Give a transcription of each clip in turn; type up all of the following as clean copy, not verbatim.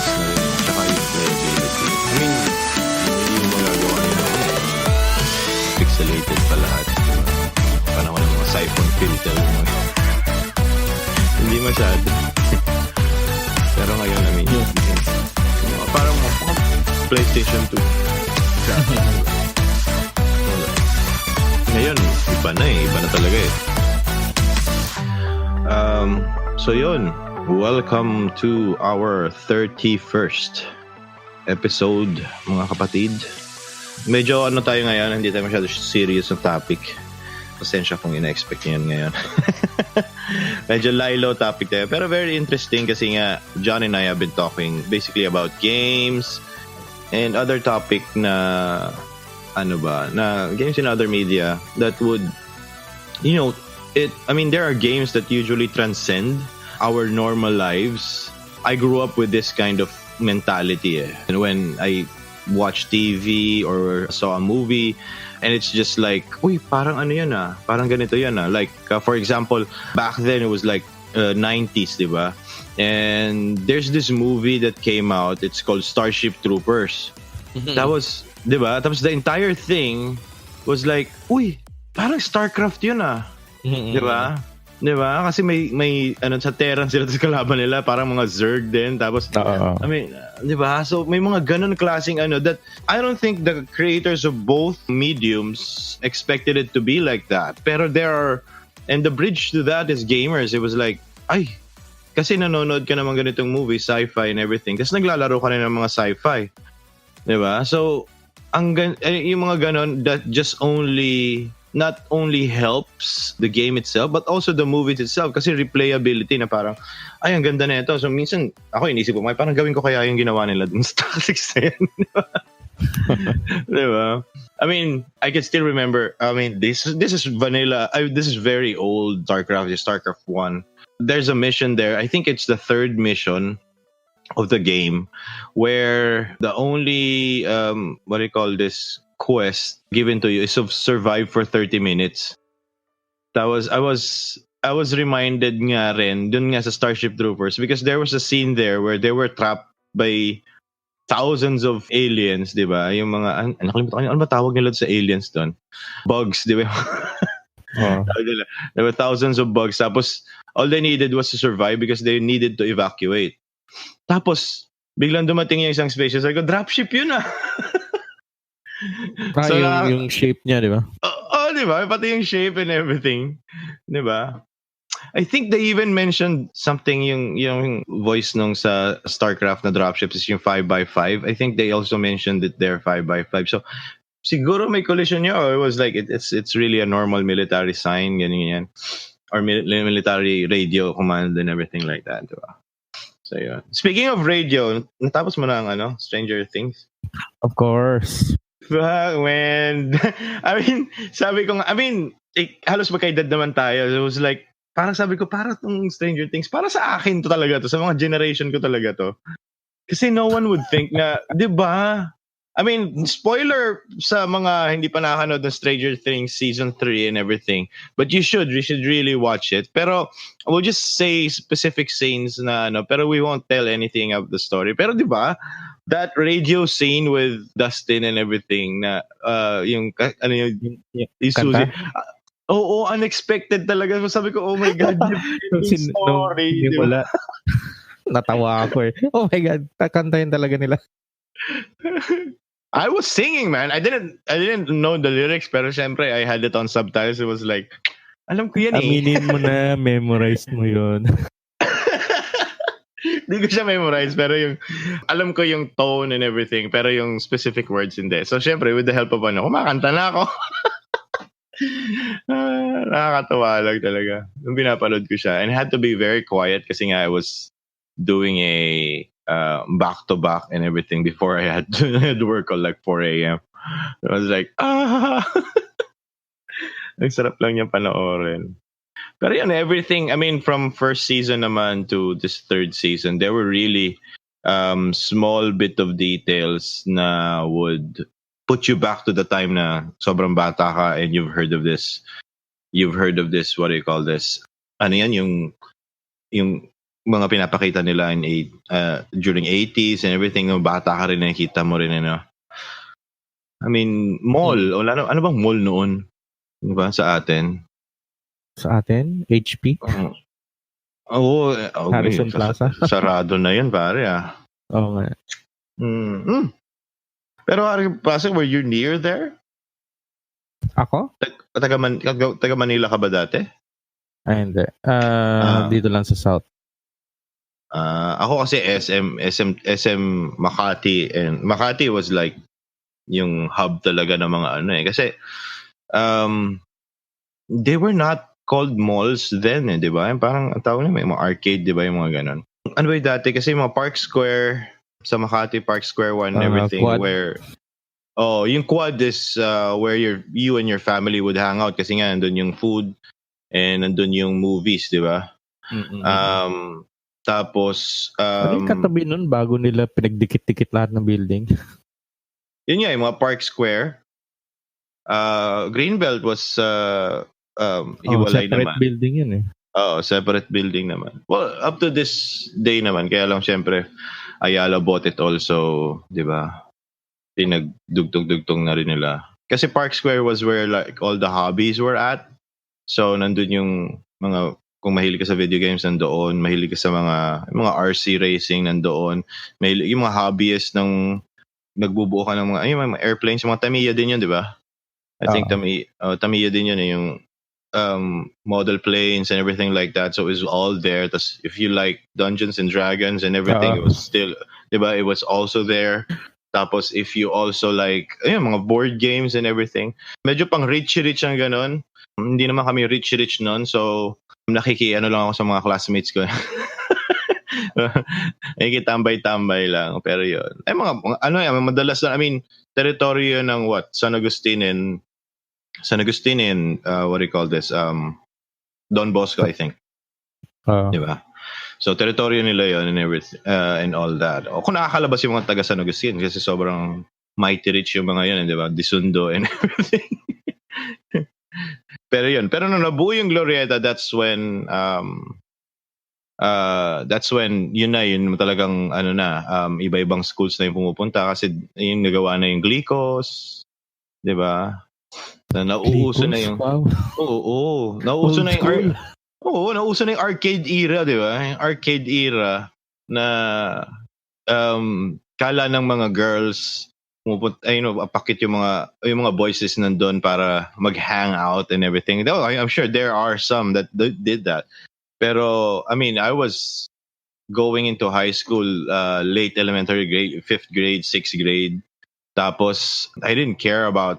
graphics na rin, tsaka yung playability. I mean, hindi mo magagawa nila pixelated pa lahat. Panahon ng mga siphon filter. Hindi masyado. Pero ngayon, I mean, parang PlayStation 2. Ngayon, iba na eh. Iba na talaga eh. So yun. Welcome to our 31st episode, mga kapatid. Medyo tayo ngayon, hindi tayo masyado serious na topic. Pasensya kung ina-expect niyo yun ngayon. Medyo lie-low topic tayo. Pero very interesting kasi nga, John and I have been talking basically about games and other topic na na games in other media that would, there are games that usually transcend our normal lives. I grew up with this kind of mentality and when I watch TV or saw a movie and it's just like, uy, parang parang ganito yan like for example, back then it was like 90s, diba? And there's this movie that came out, it's called Starship Troopers. That was, diba? Tapos the entire thing was like, uy, parang StarCraft yun diba? Diba? Kasi may sa Terran sila, tapos kalaban nila parang mga Zerg din, tapos I mean, diba? So may mga ganun klaseng that I don't think the creators of both mediums expected it to be like that. Pero and the bridge to that is gamers. It was like, ay, kasi nanonood ka naman ganitong movie, sci-fi and everything. Kasi naglalaro ka na ng mga sci-fi. Diba? So yung mga ganun, that just not only helps the game itself but also the movie itself kasi replayability na parang ay ang ganda na ito. So minsan ako inisip ko parang gawin ko kaya yung ginawa nila dun sa tactics na yan. Diba? I mean, I can still remember, I mean, this is vanilla. This is very old StarCraft 1. There's a mission there. I think it's the third mission of the game where the only quest given to you is to survive for 30 minutes. I was reminded nga rin dun nga sa Starship Troopers because there was a scene there where they were trapped by thousands of aliens, di ba? Yung mga nakalimutan ko ano ba tawag nila sa aliens doon? Bugs, di ba? There were thousands of bugs. Tapos all they needed was to survive because they needed to evacuate. Tapos biglang dumating yung isang species. I go, dropship yun So, yung shape niya, di ba? Di ba? Pati yung shape and everything. Di ba? I think they even mentioned something yung voice nung sa StarCraft na dropships is yung 5x5. I think they also mentioned it there 5x5. So, siguro may collision niya or it was like, it's really a normal military sign, ganyan. Or military radio command and everything like that, di ba? So, yun. Speaking of radio, natapos mo na ang Stranger Things? Of course. When halos magkaedad naman tayo. It was like, parang sabi ko, para tong Stranger Things, para sa akin to talaga to, sa mga generation ko talaga to. Kasi no one would think na, di ba? I mean, spoiler sa mga hindi pa nakanood ng Stranger Things Season 3 and everything. But you should really watch it. Pero, we'll just say specific scenes na pero we won't tell anything of the story. Pero di ba? That radio scene with Dustin and everything na yung Suzy. Unexpected talaga. Sabi ko, oh my God, yung story. Wala. Natawa ako eh. Oh my God, kakantahin talaga nila. I was singing, man. I didn't know the lyrics, pero syempre, I had it on subtitles. It was like, alam ko yan Aminin mo na, memorize mo yun. Hindi ko siya memorize, pero alam ko yung tone and everything, pero yung specific words hindi. So, syempre, with the help of kumakanta na ako. Nakakatawa lang talaga. Nung pinapanood ko siya. And I had to be very quiet kasi nga I was doing a back-to-back and everything before I had to work on like 4 a.m. I was like, ang sarap lang niya panoorin. Pero yun, everything, I mean, from first season naman to this third season, there were really small bit of details na would put you back to the time na sobrang bata ka and you've heard of this, what do you call this? Ano yan, yung mga pinapakita nila during 80s and everything, no, bata ka rin, nakikita mo rin, ano. I mean, mall, wala na, ano bang mall noon? Di ba, sa atin? Sa atin, HP, Oo, Harrison Plaza. sarado na yun, pare, ah. Oo nga. Pero were you near there? Ako? Taga Manila ka ba dati? Ay, hindi. Dito lang sa South. Ako kasi SM Makati, and Makati was like yung hub talaga ng mga ano eh. Kasi they were not called malls then eh, di ba? Parang ang tawag nila, may mga arcade, di ba, yung mga ganon. Ano ba yung dati? Kasi mga Park Square, sa Makati, Park Square 1 and everything, Quad. where yung quad is where you and your family would hang out kasi nga nandun yung food and nandun yung movies, di ba? Tapos ano yung katabi nun bago nila pinagdikit-dikit lahat ng building? Yun nga, yung mga Park Square. Greenbelt was hiwalay separate naman. Building yun eh. Separate building naman. Well, up to this day naman, kaya lang syempre Ayala bought it also, di ba? Pinagdugtong-dugtong na rin nila. Kasi Park Square was where like all the hobbies were at. So nandun yung mga, kung mahilig ka sa video games, nandoon. Mahilig ka sa mga RC racing, nandoon. Mahilig yung mga hobbyists ng nagbubuo ka ng mga airplanes, mga Tamiya din yun, di ba? I think Tamiya din yun eh, yung model planes and everything like that. So it was all there. Tas if you like Dungeons and Dragons and everything, it was still, di ba? It was also there. Tapos if you also like mga board games and everything, medyo pang rich ang ganon. Hindi naman kami rich noon, so nakikiano lang ako sa mga classmates ko. Nakikitambay-tambay lang, pero yun. Madalas na, I mean, teritoryo ng San Agustin and what do you call this? Don Bosco, I think. Diba? So teritoryo nila yun and everything, and all that. O kung nakakalabas yung mga taga San Agustin kasi sobrang mighty rich yung mga yun, diba? Disundo and everything. Pero nung nabuo yung Glorieta, that's when yun talagang iba-ibang schools na yung pumupunta kasi yung nagawa na yung Glicos, 'di ba? Nauuso na yung nauuso na yung nauuso na yung arcade era, 'di ba? Yung arcade era na kala ng mga girls apakit yung mga boys nandun para mag-hang out and everything. Though I'm sure there are some that did that. Pero I mean, I was going into high school, late elementary grade, 5th grade, 6th grade. Tapos I didn't care about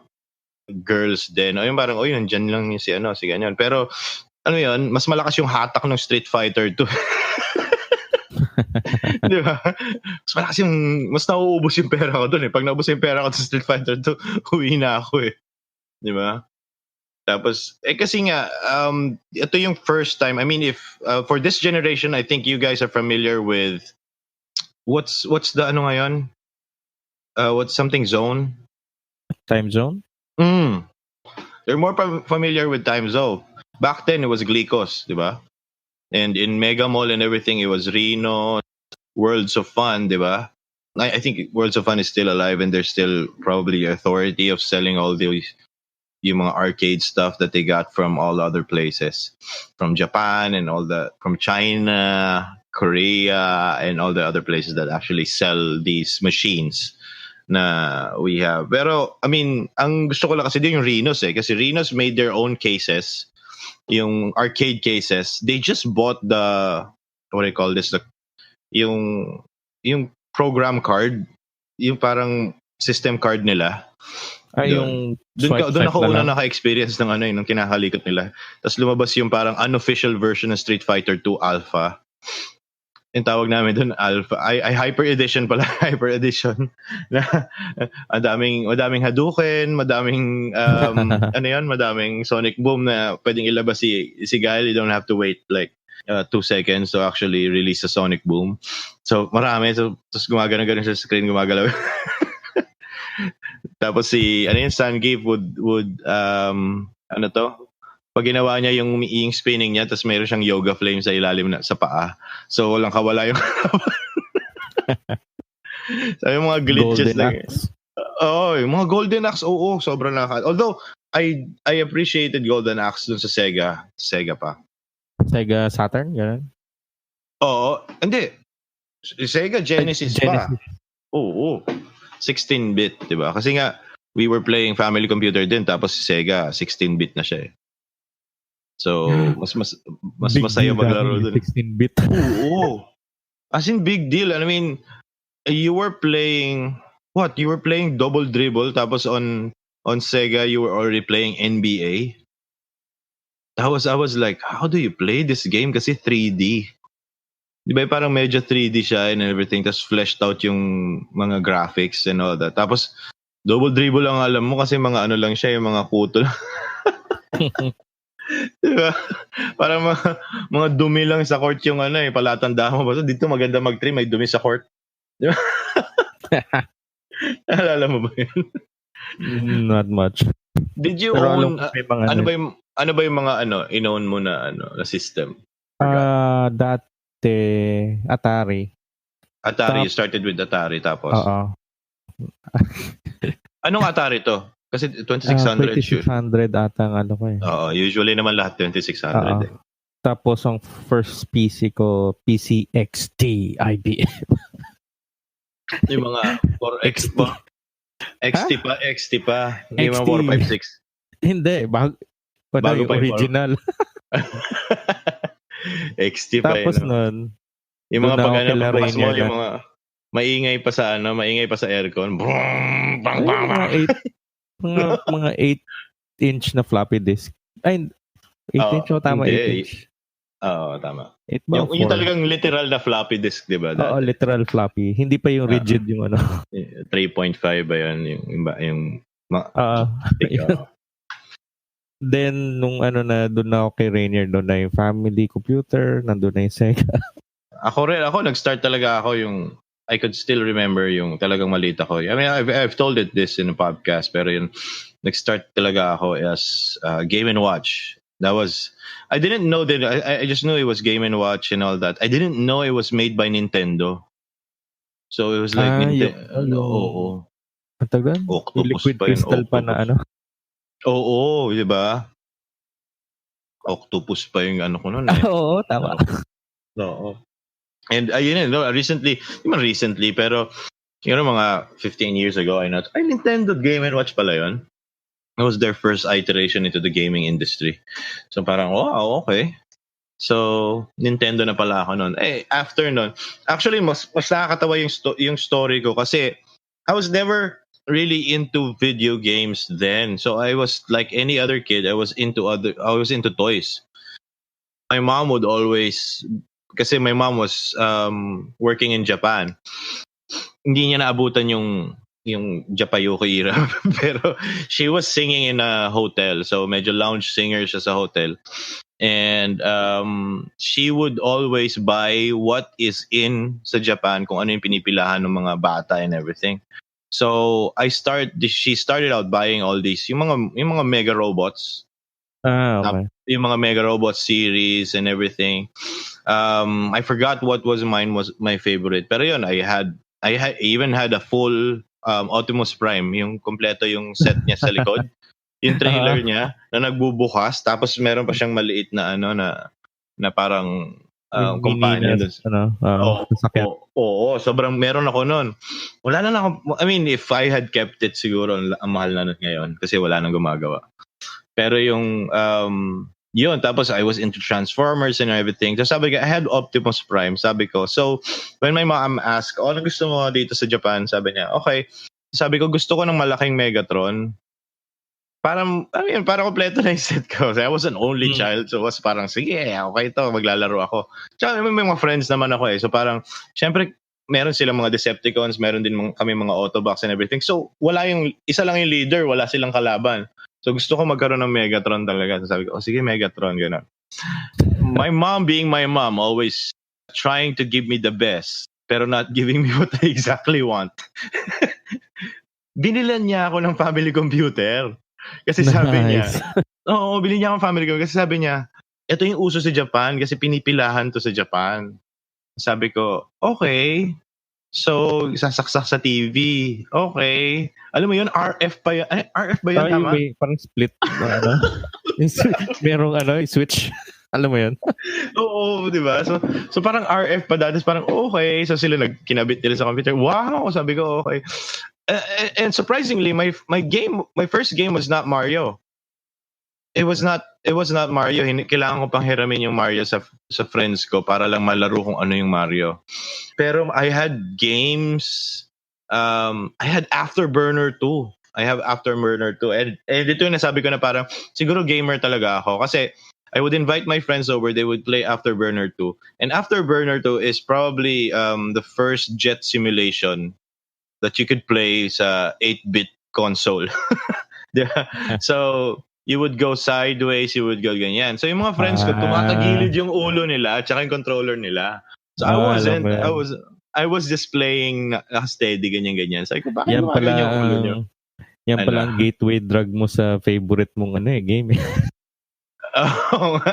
girls then. Yung parang nandiyan lang yung si ganyan. Pero yun, mas malakas yung hatak ng Street Fighter 2. Di ba? Mas nauubos yung pera ko doon eh. Pag naubos yung pera ko sa Street Fighter 2, uwi na ako eh. Di ba? Tapos, kasi nga, ito yung first time, I mean, if, for this generation, I think you guys are familiar with, what's the ngayon? What's something zone? Time zone? They're more familiar with Time Zone. Back then, it was Glicos, di ba? And in Mega Mall and everything, it was Reno, Worlds of Fun, di ba? I think Worlds of Fun is still alive and there's still probably authority of selling all these yung mga arcade stuff that they got from all other places. From Japan and from China, Korea, and all the other places that actually sell these machines na we have. Pero, I mean, ang gusto ko lang kasi din yung Renos eh. Kasi Renos made their own cases. Yung arcade cases. They just bought what do you call this? Yung program card. Yung parang system card nila. Yung doon ako una naka-experience ng ng kinakalikot nila. Tapos lumabas yung parang unofficial version ng Street Fighter 2 Alpha. Yung tawag namin doon Alpha. Ay Hyper Edition pala, Hyper Edition. Na madaming Hadouken, madaming madaming Sonic Boom na pwedeng ilabas si Guile. You don't have to wait like 2 seconds to actually release a Sonic Boom. So marami. So, tapos gumagano sa screen, gumagalaw. Tapos Sangif would Pag ginawa niya yung umiing spinning niya, tapos mayroon siyang yoga flame sa ilalim sa paa. So, walang kawala yung sabi mga glitches Golden lang. Axe. Oo, yung mga Golden Axe, oo, sobrang Although, I appreciated Golden Axe dun sa Sega. Sega pa. Sega Saturn, gano'n? Oo, hindi. Sega Genesis pa. Oo. 16-bit, di ba? Kasi nga, we were playing family computer din, tapos si Sega, 16-bit na siya eh. So, mas Big masaya deal maglaro dati, dun. 16-bit. Oo. As in, big deal. I mean, you were playing, what? You were playing Double Dribble, tapos on Sega, you were already playing NBA. I was like, how do you play this game? Kasi 3D. Di ba parang medyo 3D siya and everything, tapos fleshed out yung mga graphics and all that. Tapos, Double Dribble lang alam mo kasi mga ano lang siya, yung mga kuto lang. Diba? Parang mga dumi lang sa court yung ano eh, palatandaan mo ba? So, dito maganda mag-trim, may dumi sa court. Diba? Alala mo ba yun? Not much. Did you Pero own, ano ba yung mga in-own mo na na system? Dati, Atari. Atari, you started with Atari tapos? Oo. Anong Atari to? Kasi 2600 2600 ata ang ano ko eh. Oo, usually naman lahat 2600 eh. Tapos ang first PC ko, PC XT IBM. Yung mga 4X pa. XT pa. Hindi mga 456. Hindi, bago yung pa original. XT pa. Tapos nun, yung mga pagbukas mo, yung mga maingay pa sa aircon. Brum, bang, bang, bang. Mga 8-inch na floppy disk. Ay, 8-inch o tama, 8-inch. Oo, tama. Yung talagang literal na floppy disk, di ba? Oo, literal floppy. Hindi pa yung rigid yung ano. 3.5 ba yun? Yung Then, nung doon na ako kay Rainier, doon na yung family computer, nandun na yung Sega. Ako, nag-start talaga ako yung, I could still remember yung talagang maliit ako. I mean, I've told it this in a podcast, pero yun, nag-start talaga ako as Game & Watch. That was, I didn't know that, I just knew it was Game & Watch and all that. I didn't know it was made by Nintendo. So it was like Oo. Ang tagal? Octopus liquid pa yun. Crystal pa na ano. Oo, di ba? Octopus pa yung ano ko noon eh. Oo, tama. Oo. And ayun recently, pero mga 15 years ago, Nintendo Game & Watch pala yun. It was their first iteration into the gaming industry. So parang, wow, okay. So, Nintendo na pala ako noon. After noon, actually, mas nakakatawa yung story ko kasi I was never really into video games then. So, I was like any other kid. I was into toys. My mom would always, kasi my mom was working in Japan. Hindi niya naabutan yung Japayuki era. Pero she was singing in a hotel. So medyo lounge singer siya sa hotel. And she would always buy what is in sa Japan, kung ano yung pinipilahan ng mga bata and everything. So she started out buying all these, yung mga Mega Robots. Okay. Yung mga Mega Robots series and everything. I forgot what was my favorite. Pero yun, I even had a full Optimus Prime, yung kompleto yung set niya sa likod. Yung trailer niya na nagbubukas, tapos meron pa siyang maliit na na parang companion doon. Oo, sobrang meron ako noon. Wala na ako, I mean, if I had kept it, siguro ang mahal na ngayon kasi wala nang gumagawa. Pero yung yun, tapos I was into Transformers and everything. So sabi ko, I had Optimus Prime. Sabi ko, so when my mom asked, ano gusto mo dito sa Japan? Sabi niya, okay. Sabi ko, gusto ko ng malaking Megatron. Parang kompleto na yung set ko. So I was an only child. So was parang, sige, okay to, maglalaro ako. Tsaka may mga friends naman ako eh. So parang, syempre, meron silang mga Decepticons, meron din kami mga Autobots and everything. So isa lang yung leader, wala silang kalaban. So gusto ko magkaroon ng Megatron talaga. So sabi ko, sige, Megatron, gano'n. My mom being my mom, always trying to give me the best, pero not giving me what I exactly want. Binilan niya ako ng family computer. Kasi sabi niya, Oo, binili niya akong family game kasi sabi niya, ito yung uso sa Japan kasi pinipilahan 'to sa Japan. Sabi ko, "Okay." So, sasaksak sa TV, okay. Alam mo yun, RF pa yun, ay RF ba yun, Yung tama? may parang split na ano, merong switch. Alam mo yun? Oo, 'di ba? So parang RF pa dati, parang okay. So sila kinabit nila sa computer. Wow, sabi ko okay. And surprisingly, my first game was not Mario. It was not Mario. Kailangan ko pang hiramin yung Mario sa friends ko para lang malaro kung ano yung Mario. Pero I had games. I had Afterburner 2. I have Afterburner 2. And ito yung nasabi ko na parang siguro gamer talaga ako kasi I would invite my friends over. They would play Afterburner 2. And Afterburner 2 is probably the first jet simulation that you could play sa 8-bit console. Diba? So, you would go sideways, you would go ganyan. So, yung mga friends ko, tumatagilid yung ulo nila at saka yung controller nila. So, alam mo yan. I was just playing steady, ganyan-ganyan. Sabi ko, bakit Yan pala gumaganyan yung ulo nyo? Yan Ano? pala ang gateway drug mo sa favorite mong game. Oo.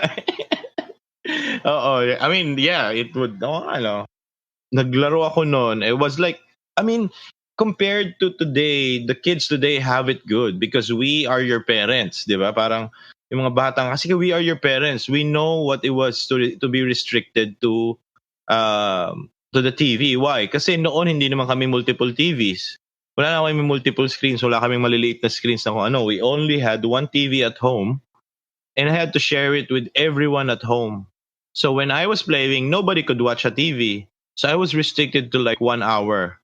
Oo. I mean, yeah, it would, naglaro ako noon. It was like, I mean, compared to today, the kids today have it good because we are your parents, di ba? Parang yung mga batang, kasi we are your parents. We know what it was to be restricted to the TV. Why? Kasi noon hindi naman kami multiple TVs. Wala na kami multiple screens. Wala kaming maliliit na screens na kung ano. We only had one TV at home and I had to share it with everyone at home. So when I was playing, nobody could watch a TV. So I was restricted to like 1 hour.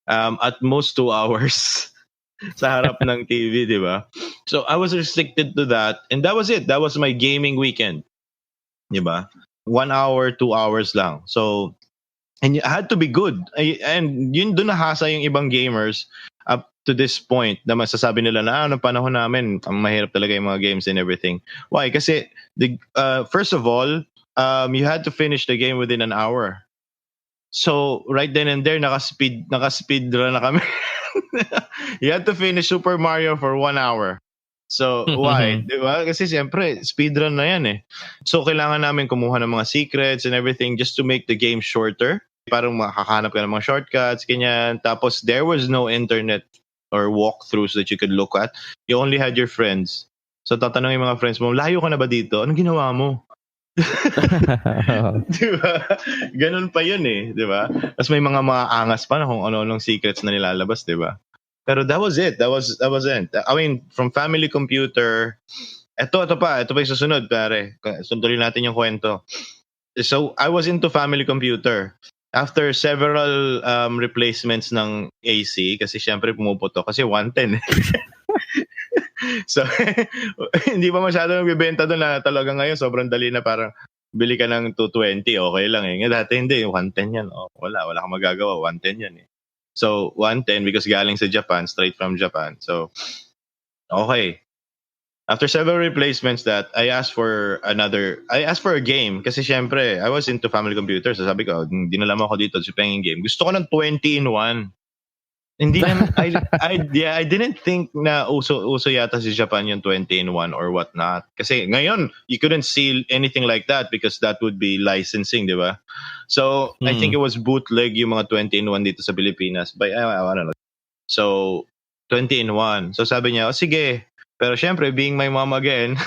At most 2 hours sa harap ng TV, di ba? So I was restricted to that and that was it. That was my gaming weekend. Di ba? 1 hour, 2 hours lang. So, and you had to be good. And yun doon nahasa yung ibang gamers up to this point na masasabi nila na ng panahon namin, ang mahirap talaga yung mga games and everything. Why? Kasi, first of all, you had to finish the game within an hour. So, right then and there, naka-speed run na kami. You had to finish Super Mario for 1 hour. So, why? Di ba? Kasi siyempre, speedrun na yan eh. So, kailangan namin kumuha ng mga secrets and everything just to make the game shorter. Parang makakahanap ka ng mga shortcuts, ganyan. Tapos, there was no internet or walkthroughs that you could look at. You only had your friends. So, tatanungin yung mga friends mo, layo ka na ba dito? Anong ginawa mo? Diba? Ganun pa yun eh, diba? Tapos may mga angas pa na kung ano-anong secrets na nilalabas, diba? Pero that was it. That was it. I mean, from family computer, ito pa yung susunod, pare. Suntuloy natin yung kwento. So, I was into family computer. After several replacements ng AC, kasi syempre pumuputo, kasi 110. So, hindi pa masyado nagbibenta doon na talaga ngayon. Sobrang dali na parang bili ka ng 220, okay lang eh. Nga dati hindi, 110 yan. Oh, wala kang magagawa, 110 yan eh. So, 110 because galing sa Japan, straight from Japan. So, okay. After several replacements I asked for a game kasi syempre, I was into family computers. So sabi ko, dinala mo ako dito sa penging game. Gusto ko ng 20-in-1. Hindi naman, I didn't think na uso yata sa Japan yung 20-in-1 or whatnot. Kasi ngayon, you couldn't see anything like that because that would be licensing, di ba? So, I think it was bootleg yung mga 20-in-1 dito sa Pilipinas. By, I don't know. So, 20-in-1. So, sabi niya, sige. Pero syempre, being my mom again,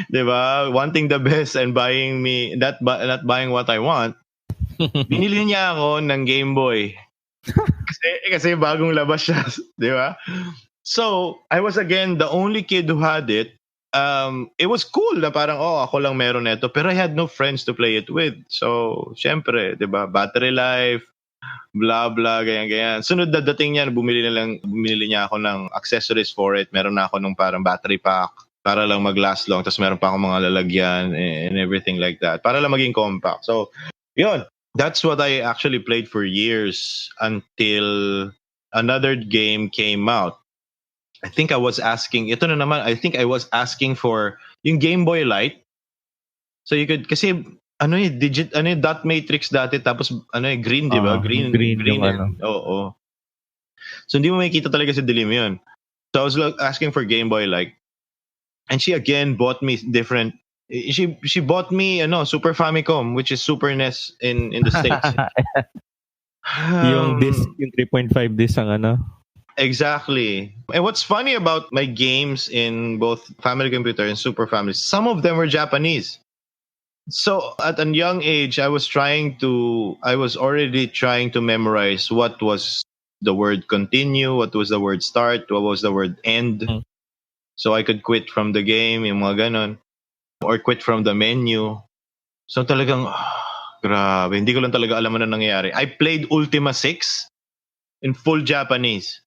di ba? Wanting the best and buying me, not buying what I want, binili niya ako ng Game Boy. Kasi bagong labas siya, di ba? So, I was again the only kid who had it. It was cool na parang, ako lang meron nito. Pero I had no friends to play it with. So, syempre, di ba? Battery life, blah, blah, ganyan. Sunod na dating niya, bumili niya ako ng accessories for it. Meron na ako nung parang battery pack para lang mag-last long. Tapos meron pa ako mga lalagyan and everything like that. Para lang maging compact. So, yun. That's what I actually played for years until another game came out. I think I was asking for yung Game Boy Light. So you could, kasi dot matrix dati tapos green, di ba? Green yung oo. So hindi mo makikita talaga sa dilim yun. So I was asking for Game Boy Light. And she again bought me different. She bought me Super Famicom, which is Super NES in the States. Yung disc, yung 3.5 disc ang Exactly. And what's funny about my games in both Family Computer and Super Family, some of them were Japanese. So at a young age, I was already trying to memorize what was the word continue, what was the word start, what was the word end. So I could quit from the game, yung mga ganon. Or quit from the menu. So talagang, grabe, hindi ko lang talaga alam ano nangyayari. I played Ultima 6 in full Japanese.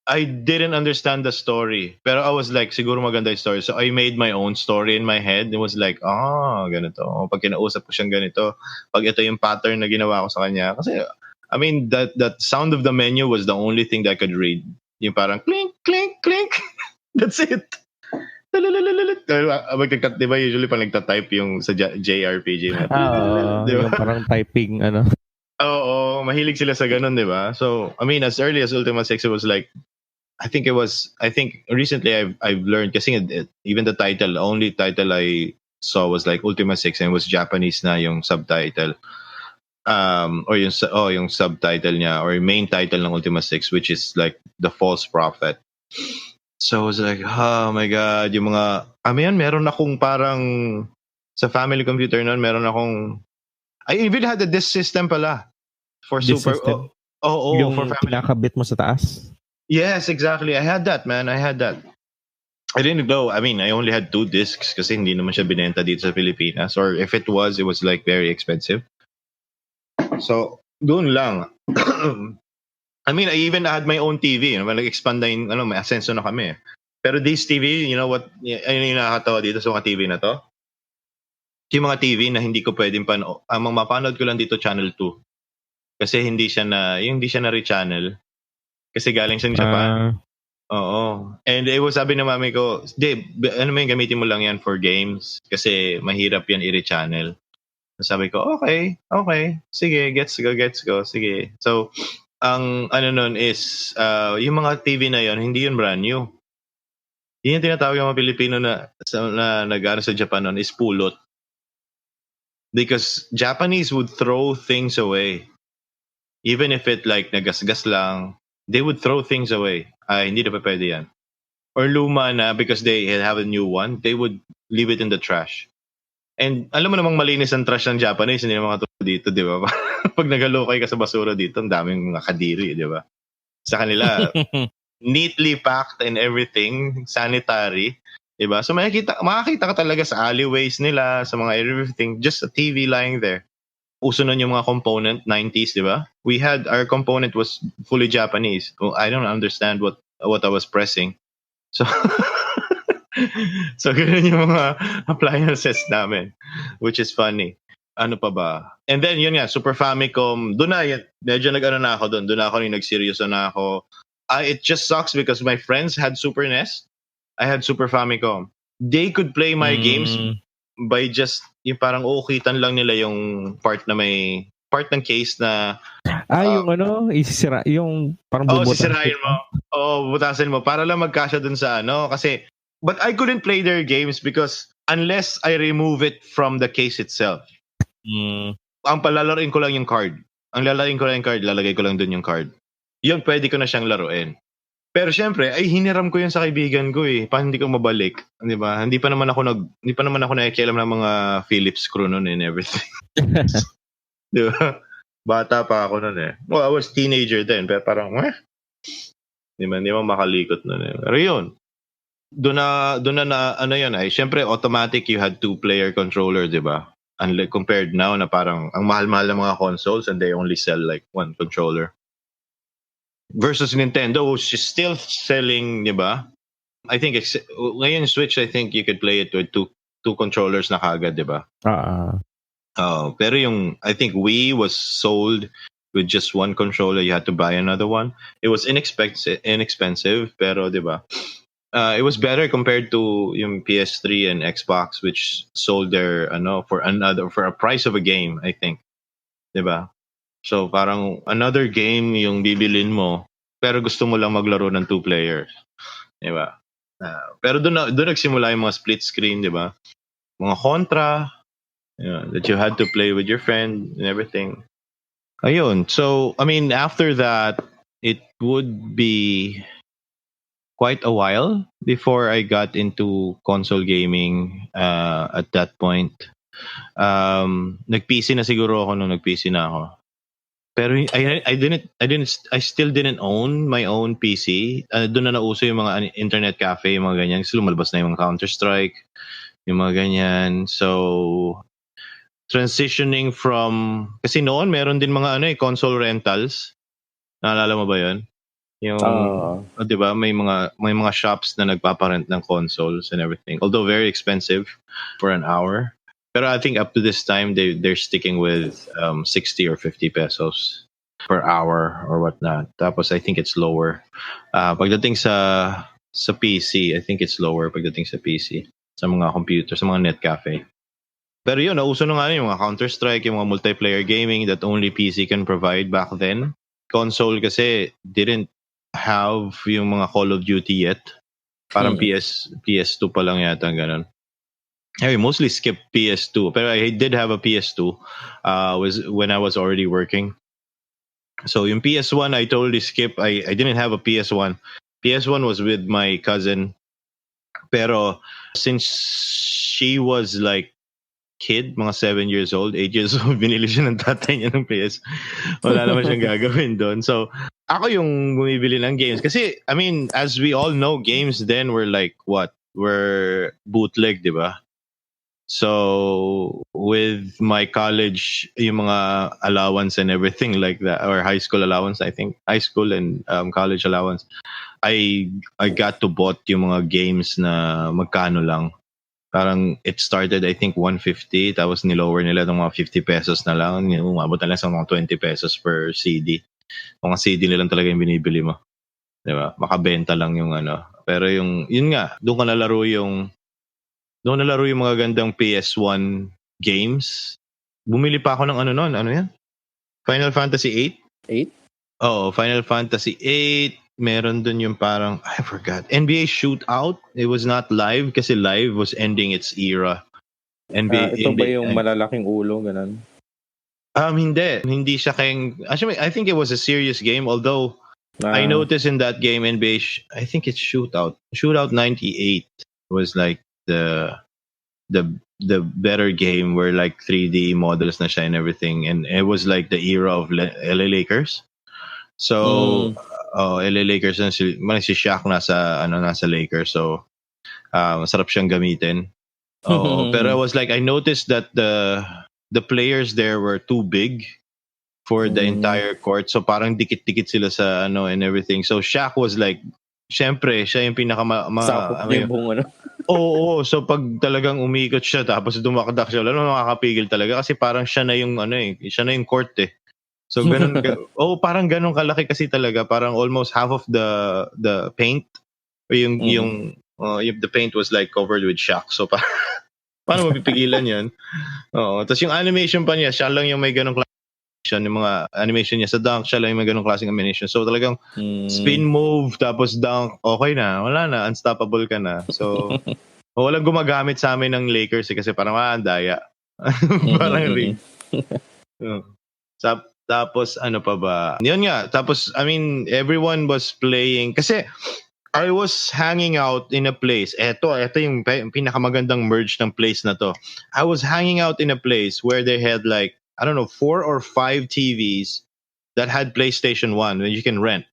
I didn't understand the story. Pero I was like, siguro maganda yung story. So I made my own story in my head. It was like, ganito. Pag kinausap ko siyang ganito. Pag ito yung pattern na ginawa ko sa kanya. Kasi, I mean, that sound of the menu was the only thing that I could read. Yung parang, clink, clink, clink. That's it. Di ba usually pag nagta-type yung sa JRPG na. Diba? Yung parang typing, Oo, mahilig sila sa ganun, di ba? So, I mean, as early as Ultima 6, it was like, I think recently I've learned kasi even the only title I saw was like Ultima 6 and it was Japanese na yung subtitle. Or yung subtitle niya or main title ng Ultima 6, which is like The False Prophet. So I was like, oh my God, yung mga, meron akong parang sa Family Computer noon, meron akong, I even had a disc system pala for disc Super. system? Yung for family. Kinakabit mo sa taas? Yes, exactly. I had that, man. I had that. I didn't know. I mean, I only had 2 discs kasi hindi naman siya binenta dito sa Pilipinas. Or if it was like very expensive. So, doon lang. I mean, I even had my own TV. Nag-expand na yung, may asenso na kami. Pero this TV, you know what, yung nakakatawa dito sa mga TV na to? Yung mga TV na hindi ko pwedeng mapanood ko lang dito Channel 2. Kasi hindi siya na re-channel. Kasi galing siyang Japan. Oo. And it was sabi ng mami ko, gamitin mo lang yan for games. Kasi mahirap yan i-re-channel. Sabi ko, okay. Sige, gets go. Sige. So, ang nun is, yung mga TV na yon hindi yun brand new. Yun yung tinatawag ng mga Pilipino na nag-ano sa Japan nun is pulot. Because Japanese would throw things away. Even if it like nagasgas lang, they would throw things away. Hindi na pa pwede yan. Or luma na because they have a new one, they would leave it in the trash. And alam mo namang malinis ang trash ng Japanese, hindi naman katulad dito, di ba? Pag nagalokay ka sa basura dito, ang daming mga kadiri, di ba? Sa kanila, neatly packed and everything, sanitary, di ba? So makakita ka talaga sa alleyways nila, sa mga everything, just a TV lying there. Uso nun yung mga component, 90s, di ba? Our component was fully Japanese. I don't understand what I was pressing. So, ganun yung mga appliances namin, which is funny. Ano pa ba? And then, yun nga, Super Famicom, doon na, medyo nag-ano na ako doon. Doon na ako nag-seryoso na ako. It just sucks because my friends had Super NES. I had Super Famicom. They could play my games by just, yung parang ukitan lang nila yung part ng case na yung isisira, yung parang bubutasin sisirain mo. Butasin mo para lang magkasya dun sa kasi but I couldn't play their games because unless I remove it from the case itself. Ang palalaroin ko lang yung card. Lalagay ko lang dun yung card. Yun, pwede ko na siyang laruin. Pero syempre, hiniram ko yun sa kaibigan ko Paano hindi ko mabalik? Di ba? Hindi pa naman ako nakikialam ng mga Phillips screw nun and everything. Di ba? Bata pa ako nun Well, I was teenager then. Pero parang, Di ba makalikot nun Pero yun. Doon na yun syempre, automatic you had 2-player controller, di ba? Unlike compared now na parang ang mahal-mahal ng mga consoles and they only sell like 1 controller. Versus Nintendo, which is still selling, di ba? I think ngayon Switch, I think you could play it with two controllers na kagad, di ba? Pero I think Wii was sold with just 1 controller. You had to buy another one. It was inexpensive, pero di ba? It was better compared to yung PS3 and Xbox, which sold their for a price of a game, I think, di ba? So parang another game yung bibilin mo, pero gusto mo lang maglaro ng 2 players, di ba? Pero doon nagsimula yung mga split screen, di ba? Mga Contra, that you had to play with your friend and everything. Ayun. So, I mean, after that, it would be quite a while before I got into console gaming at that point. Nag-PC na siguro ako nung nag-PC na ako. Pero I still didn't own my own PC. Doon na nauso yung mga internet cafe, yung mga ganyan. Kasi lumalabas na yung mga Counter-Strike, yung mga ganyan. So, transitioning from... Kasi noon, meron din mga console rentals. Naalala mo ba yun? Yung, di ba, may mga shops na nagpaparent ng consoles and everything. Although very expensive for an hour. Pero I think up to this time, they're sticking with 60 or 50 pesos per hour or whatnot. Tapos I think it's lower. Pagdating sa PC, I think it's lower pagdating sa PC. Sa mga computer, sa mga net cafe. Pero yun, nauso na nga yung mga Counter-Strike, yung mga multiplayer gaming that only PC can provide back then. Console kasi didn't have yung mga Call of Duty yet. Parang PS2 pa lang yata ganun. I mostly skipped PS2, pero I did have a PS2 was when I was already working. So yung PS1 I totally skipped. I didn't have a PS1. PS1 was with my cousin. Pero since she was like kid, mga 7 years old, 8 years old, binili siya ng tatay niya ng PS. Wala naman siyang gagawin doon. So, ako yung bumibili ng games. Kasi, I mean, as we all know, games then were like, were bootleg, di ba? So, with my college, yung mga allowance and everything like that, or high school allowance, I think, high school and college allowance, I got to bought yung mga games na magkano lang. Parang it started, I think, 150, tapos nilower nila ng mga 50 pesos na lang. Umabot na lang sa mga 20 pesos per CD. Mga CD nilang talaga yung binibili mo. Diba? Makabenta lang yung ano. Pero yun nga, doon nalaro yung mga gandang PS1 games. Bumili pa ako ng ano yan? Final Fantasy 8? 8? Oo, Final Fantasy 8. Meron dun yung parang, I forgot, NBA Shootout. It was not live kasi live was ending its era. Ito ba yung malalaking ulo, ganun? Hindi siya actually, I think it was a serious game, although I noticed in that game, NBA, I think it's Shootout 98 was like the better game where like 3D models na siya and everything, and it was like the era of LA Lakers. So, LA Lakers na si Shaq nasa Lakers, so masarap siyang gamitin. Pero I noticed that the players there were too big for the entire court. So parang dikit-dikit sila sa and everything. So Shaq was like, syempre, siya yung sakop yung buong ano. Oo, so pag talagang umikot siya tapos dumakdak siya, wala makakapigil talaga kasi parang siya na yung siya na yung court eh. So ganun parang ganun kalaki kasi talaga, parang almost half of the paint or yung the paint was like covered with Shaq. So paano mapipigilan 'yan? Oo, tapos yung animation pa niya, siya lang yung may ganung animation, yung mga animation niya sa dunk, siya lang yung may ganung klaseng animation. So talagang spin move tapos dunk, okay na, wala na, unstoppable ka na. So walang gumagamit sa amin ng Lakers kasi parang daya. Parang rig. Tapos ano pa ba? Yun nga. Tapos I mean everyone was playing kasi I was hanging out in a place. Ito yung pinakamagandang merge ng place na to. I was hanging out in a place where they had like, I don't know, 4 or 5 TVs that had PlayStation 1 that you can rent.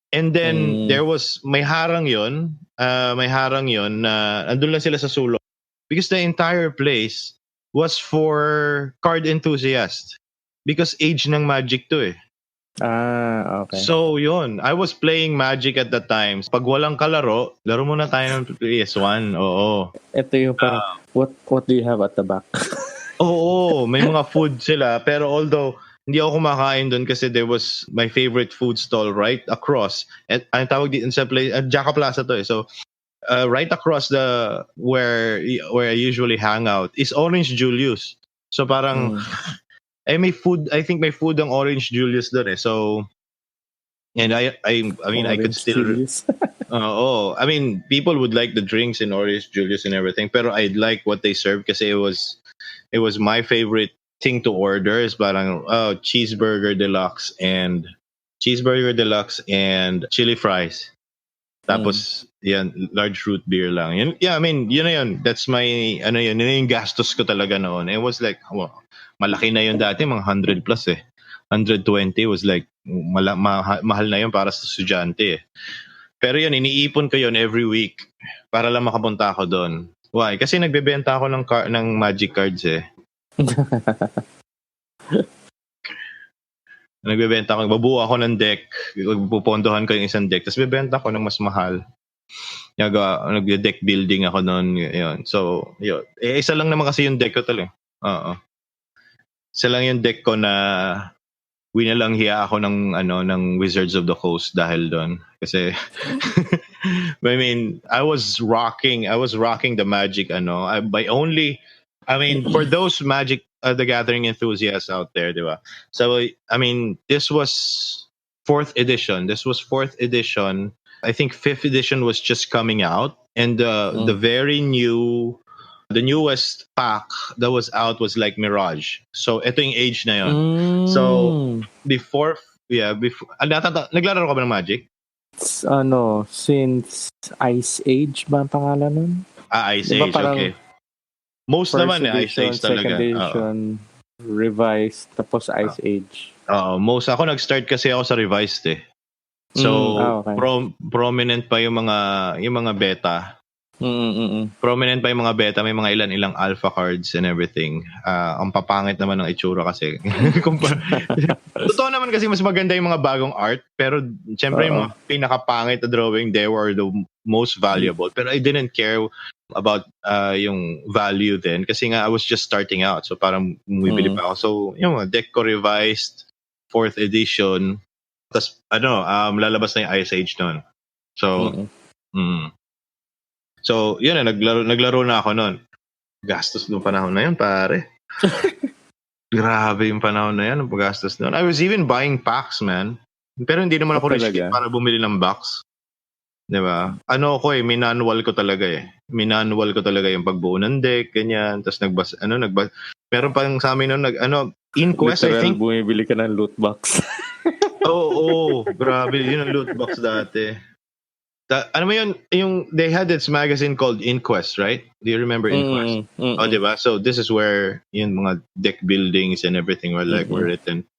And then there was may harang yon na andun lang sila sa sulok because the entire place was for card enthusiasts because age ng Magic to eh. Okay. So yun, I was playing Magic at the time. Pag walang kalaro, laro muna tayo ng PS1. Oo. Ito yung parang, what do you have at the back? Oo, may mga food sila. Pero although hindi ako kumakain doon kasi there was my favorite food stall right across. At ang tawag dito sa place, Jaka Plaza to eh. So right across where I usually hang out is Orange Julius. So parang may food, I think may food ang Orange Julius doon eh. So and I mean Orange I could still I mean, people would like the drinks in Orange Julius and everything, pero I'd like what they serve kasi it was my favorite thing to order is parang cheeseburger deluxe and chili fries. Tapos yan, large root beer lang. Yun, yeah, I mean, yun na yun. That's my yun na yung gastos ko talaga noon. It was like malaki na yun dati, mga 100 plus eh. 120 was like mahal na yun para sa estudyante eh. Pero yun, iniipon ko yun every week para lang makapunta ako doon. Why? Kasi nagbebenta ako ng magic cards eh. Nagbebenta ako, babuo ako ng deck, pupondohan ko yung isang deck, tapos bebenta ko ng mas mahal. Nag-deck building ako noon, yun. So, yun. Isa lang naman kasi yung deck ko talaga. Isa lang yung deck ko na winalanghiya ako ng Wizards of the Coast dahil doon. Kasi I mean, I was rocking the Magic for those Magic the Gathering enthusiasts out there, di ba? So I mean, this was 4th edition. I think 5th edition was just coming out, and the newest pack that was out was like Mirage. So ito yung age na yun. So before naglaro ka ba ng Magic? Since Ice Age ba ang pangalan nun? Ice Age, okay. Most naman edition, Ice Age talaga. Second edition, revised, tapos Ice Age. Most ako nag-start kasi ako sa revised eh. So okay. Prominent pa yung mga beta. Prominent pa yung mga beta, may mga ilang alpha cards and everything. Ang papangit naman ng itsura kasi. Totoo naman kasi mas maganda yung mga bagong art, pero syempre yung mga pinakapangit na drawing they were the most valuable. Pero I didn't care about yung value then kasi nga I was just starting out. So parang bumibili pa ako. So yung deck ko revised 4th edition. Tapos lalabas na yung Ice Age noon. So So, yun na, naglaro na ako noon. Gastos nung panahon na yun, pare. Grabe yung panahon na yan, ang paggastos noon. I was even buying packs, man. Pero hindi naman ako rich para bumili ng box. Diba? Minanual ko talaga eh. Minanual ko talaga yung pagbuo ng deck, ganyan. Tapos meron pa sa amin noon, Inquest, I think. Bumibili ka ng loot box. Oo, grabe. Yun ang loot box dati. Ano mo yun, they had this magazine called Inquest, right? Do you remember Inquest? Diba? So this is where yung mga deck buildings and everything were written.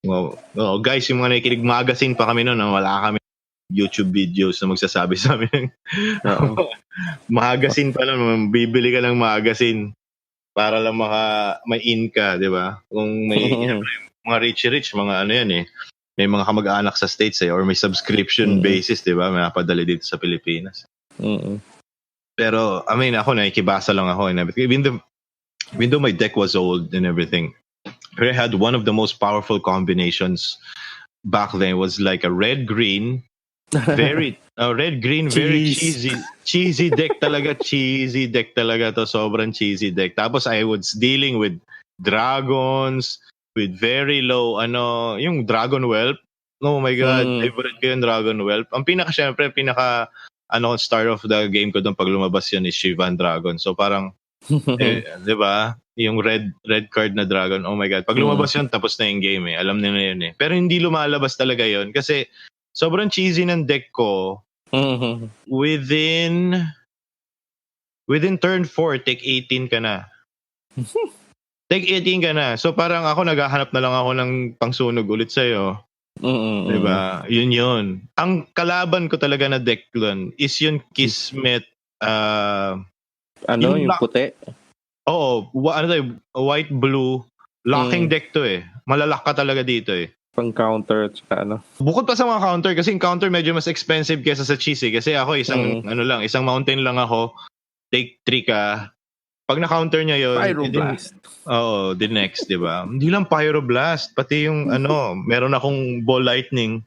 Well, guys, yung mga nakikinig magazine pa kami noon, wala kami YouTube videos na magsasabi sa amin. Magazine pa lang, bibili ka ng magazine para lang may in ka, diba? Kung may mga rich, mga yan eh. May mga kamag-anak sa States or may subscription basis, di ba? May napadali dito sa Pilipinas. Pero, I mean, ako nakikibasa lang ako and everything. Even though my deck was old and everything, but I had one of the most powerful combinations back then. It was like a red-green, very cheesy deck talaga. Cheesy deck talaga to. Sobrang cheesy deck. Tapos I was dealing with dragons, with very low, yung Dragon Whelp. Oh my God, favorite ko yung Dragon Whelp. Ang star of the game ko doon pag lumabas yun is Shivan Dragon. So parang, di ba? Yung red card na Dragon, oh my God. Pag lumabas yun, tapos na yung game eh. Alam nila yun eh. Pero hindi lumalabas talaga yun kasi sobrang cheesy ng deck ko. Within turn 4, take 18 ka na. Take 18 ka na. So parang ako naghahanap na lang ako ng pangsunog ulit sa'yo. Diba? Yun. Ang kalaban ko talaga na deck doon is yung Kismet. Yung puti? Oo. White, blue. Locking deck to eh. Malalak ka talaga dito eh. Pang counter at saka Bukod pa sa mga counter, kasi yung counter medyo mas expensive kesa sa cheese eh. Kasi ako isang mountain lang ako. Take 3 ka. Pag na-counter niya yun, Pyroblast. The next, di ba? Hindi lang Pyroblast, pati yung meron akong ball lightning.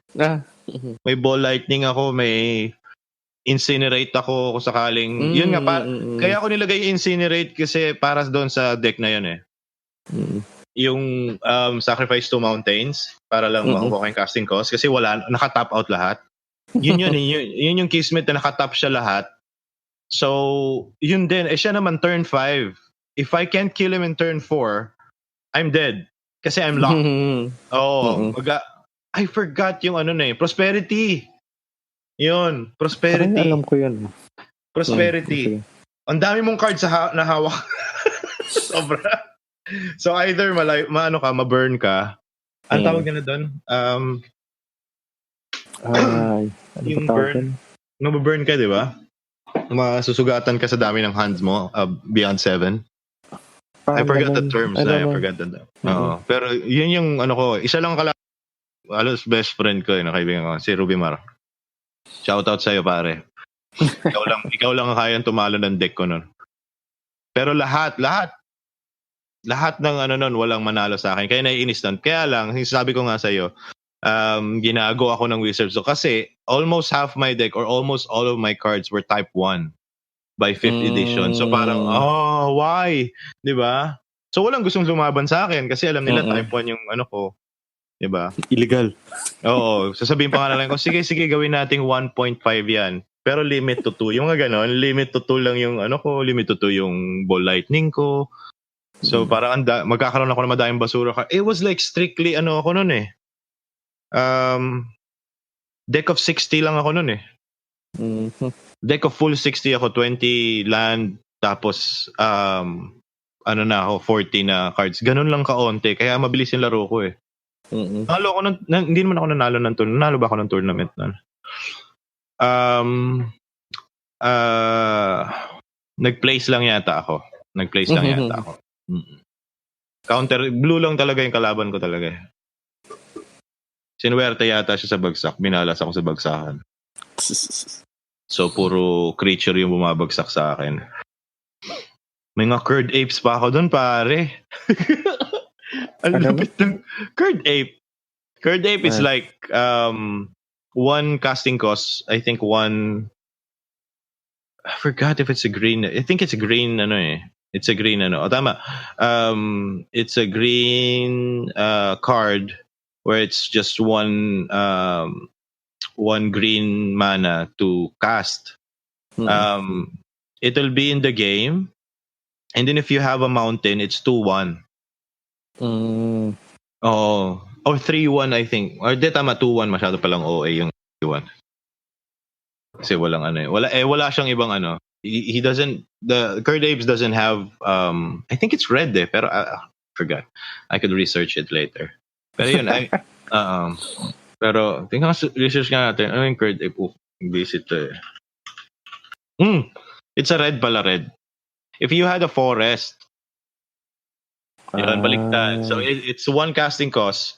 May ball lightning ako, may incinerate ako kung sakaling. Yun nga, kaya ako nilagay incinerate kasi para doon sa deck na yun eh. Yung sacrifice to mountains para lang makuha yung casting cost kasi naka-top out lahat. Yun yung Kismet na nakatap siya lahat. So, yun din. Siya naman turn 5. If I can't kill him in turn 4, I'm dead. Kasi I'm locked. I forgot yung Prosperity. Yun, Prosperity. Parang alam ko yun. Prosperity. Ang dami mong cards na hawak. Sobra. So either ma-burn ka. Ang tawag nila doon? Yung burn. Mababurn ka, di ba? Masusugatan ka sa dami ng hands mo beyond 7. I forgot the terms. I forgot the pero yun yung isa lang halos best friend ko, kaibigan ko, si Ruby Mar. Shoutout sa'yo, pare. ikaw lang ang kayang tumalo ng deck ko nun. Pero lahat ng nun, walang manalo sa akin. Kaya naiinis nun. Kaya lang, sabi ko nga sa'yo, ginago ako ng Wizards. So, kasi almost half my deck or almost all of my cards were type 1 by 5th edition. So parang, why? Diba? So walang gustong lumaban sa akin kasi alam nila type 1 yung ko. Diba? Illegal. Oo. Sasabihin pa nga lang ko, sige, gawin nating 1.5 yan. Pero limit to 2. Yung ganon, limit to 2 lang yung limit to 2 yung ball lightning ko. So parang magkakaroon ako ng madaming basura. It was like strictly ako nun eh. Deck of 60 lang ako nun eh. Deck of full 60 ako, 20 land, tapos na ako, 40 na cards. Ganun lang kaonte, kaya mabilis yung laro ko eh. Nalo ako hindi naman ako nanalo ng tournament. Nanalo ba ako ng tournament nun? Nag-place lang yata ako. Counter, blue lang talaga yung kalaban ko talaga eh. Sinuwerte yata siya sa bagsak. Binalas ako sa bagsakan. So, puro creature yung bumabagsak sa akin. May mga curd apes pa ako doon, pare. Ang lupit ng curd ape. Curd ape is like one casting cost. I think one... I forgot if it's a green... I think it's a green It's a green tama. It's a green card where it's just one green mana to cast. It'll be in the game, and then if you have a mountain, it's 2-1. Or 3-1, I think. Or tama, 2-1, masyado palang OA yung 3-1. Kasi walang wala siyang ibang He doesn't, the Curd Apes doesn't have, I think it's red pero I forgot. I could research it later. Pero yun, pero tingnan research nga natin. Ano yung Curd Ape? Visit it's a red pala, red. If you had a forest, yun, baliktad. So it's one casting cost.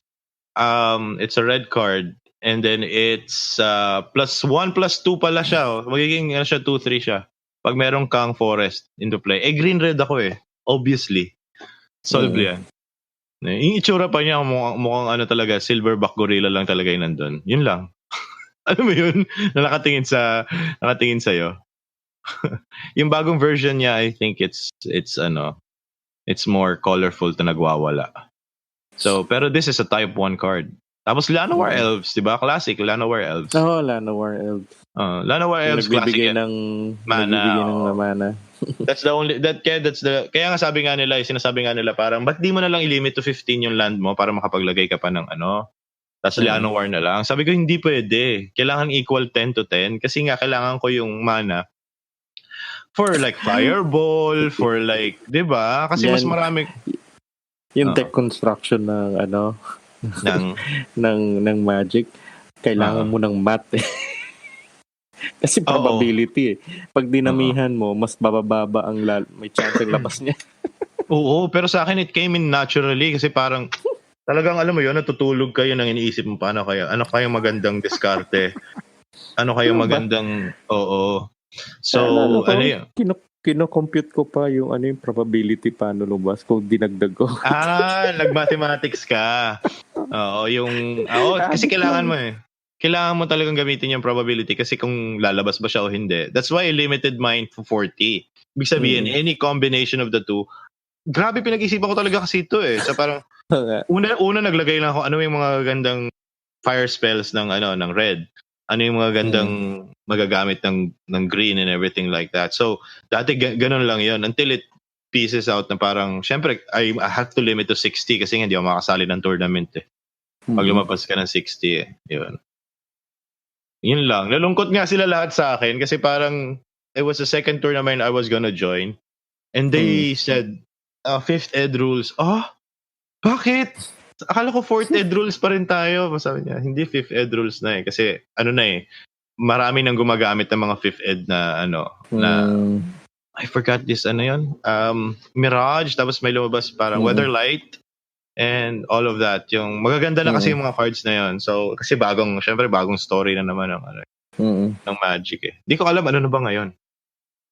It's a red card. And then it's +1/+2 pala siya. Magiging siya 2/3 siya. Pag meron kang forest into play. Green-red ako eh. Obviously. Solve yan. Yung itsura pa niya, mukhang talaga, silverback gorilla lang talaga yung nandun. Yun lang. Alam mo yun? Nakatingin sa'yo. Yung bagong version niya, I think it's more colorful na nagwawala. So, pero this is a type 1 card. Tapos Llanowar Elves, di ba? Classic, Llanowar Elves. Llanowar Elves. Llanowar Elves classic. Nagbibigay ng mana. That's the only kaya nga sinasabi nga nila parang ba't di mo na lang i-limit to 15 yung land mo para makapaglagay ka pa ng tapos Llanowar na lang. Sabi ko hindi pwede. Kailangan equal 10 to 10 kasi nga kailangan ko yung mana for like fireball, for like, 'di ba? Kasi mas marami yung deck construction ng ng Magic, kailangan mo ng math eh. Kasi probability eh. Pag dinamihan mo, mas bababa ang may chance ang labas niya. Oo, pero sa akin it came in naturally kasi parang talagang alam mo yun, natutulog kayo nang iniisip mo ano kayang magandang diskarte. Ano kayang magandang So, yun? Kino-compute ko pa yung yung probability paano lumabas kung dinagdag ko. Nag-mathematics ka. Kasi kailangan mo eh. Kailangan mo talagang gamitin yung probability kasi kung lalabas ba siya o hindi. That's why I limited mine to 40. Ibig sabihin, any combination of the two. Grabe pinag-isipan ko talaga kasi ito eh. So parang, una naglagay lang ako, ano yung mga gandang fire spells ng red. ano yung mga gandang magagamit ng green and everything like that. So, dati ganun lang yon until it pieces out na parang, syempre, I have to limit to 60 kasi hindi ako makasali ng tournament eh. Pag lumabas ka ng 60 eh. Yun lang. Nalungkot nga sila lahat sa akin kasi parang it was the second tournament I was gonna join. And they said, 5th ed rules. Oh, bakit? Akala ko 4th ed rules pa rin tayo. Sabi niya, hindi 5th ed rules na eh. Kasi ano na eh, marami nang gumagamit ng mga 5th ed na na I forgot this, ano yun? Mirage, tapos may lumabas parang Weatherlight and all of that. Yung magaganda na kasi yung mga cards na yun. So, kasi syempre bagong story na naman ng Magic eh. Di ko alam ano na ba ngayon.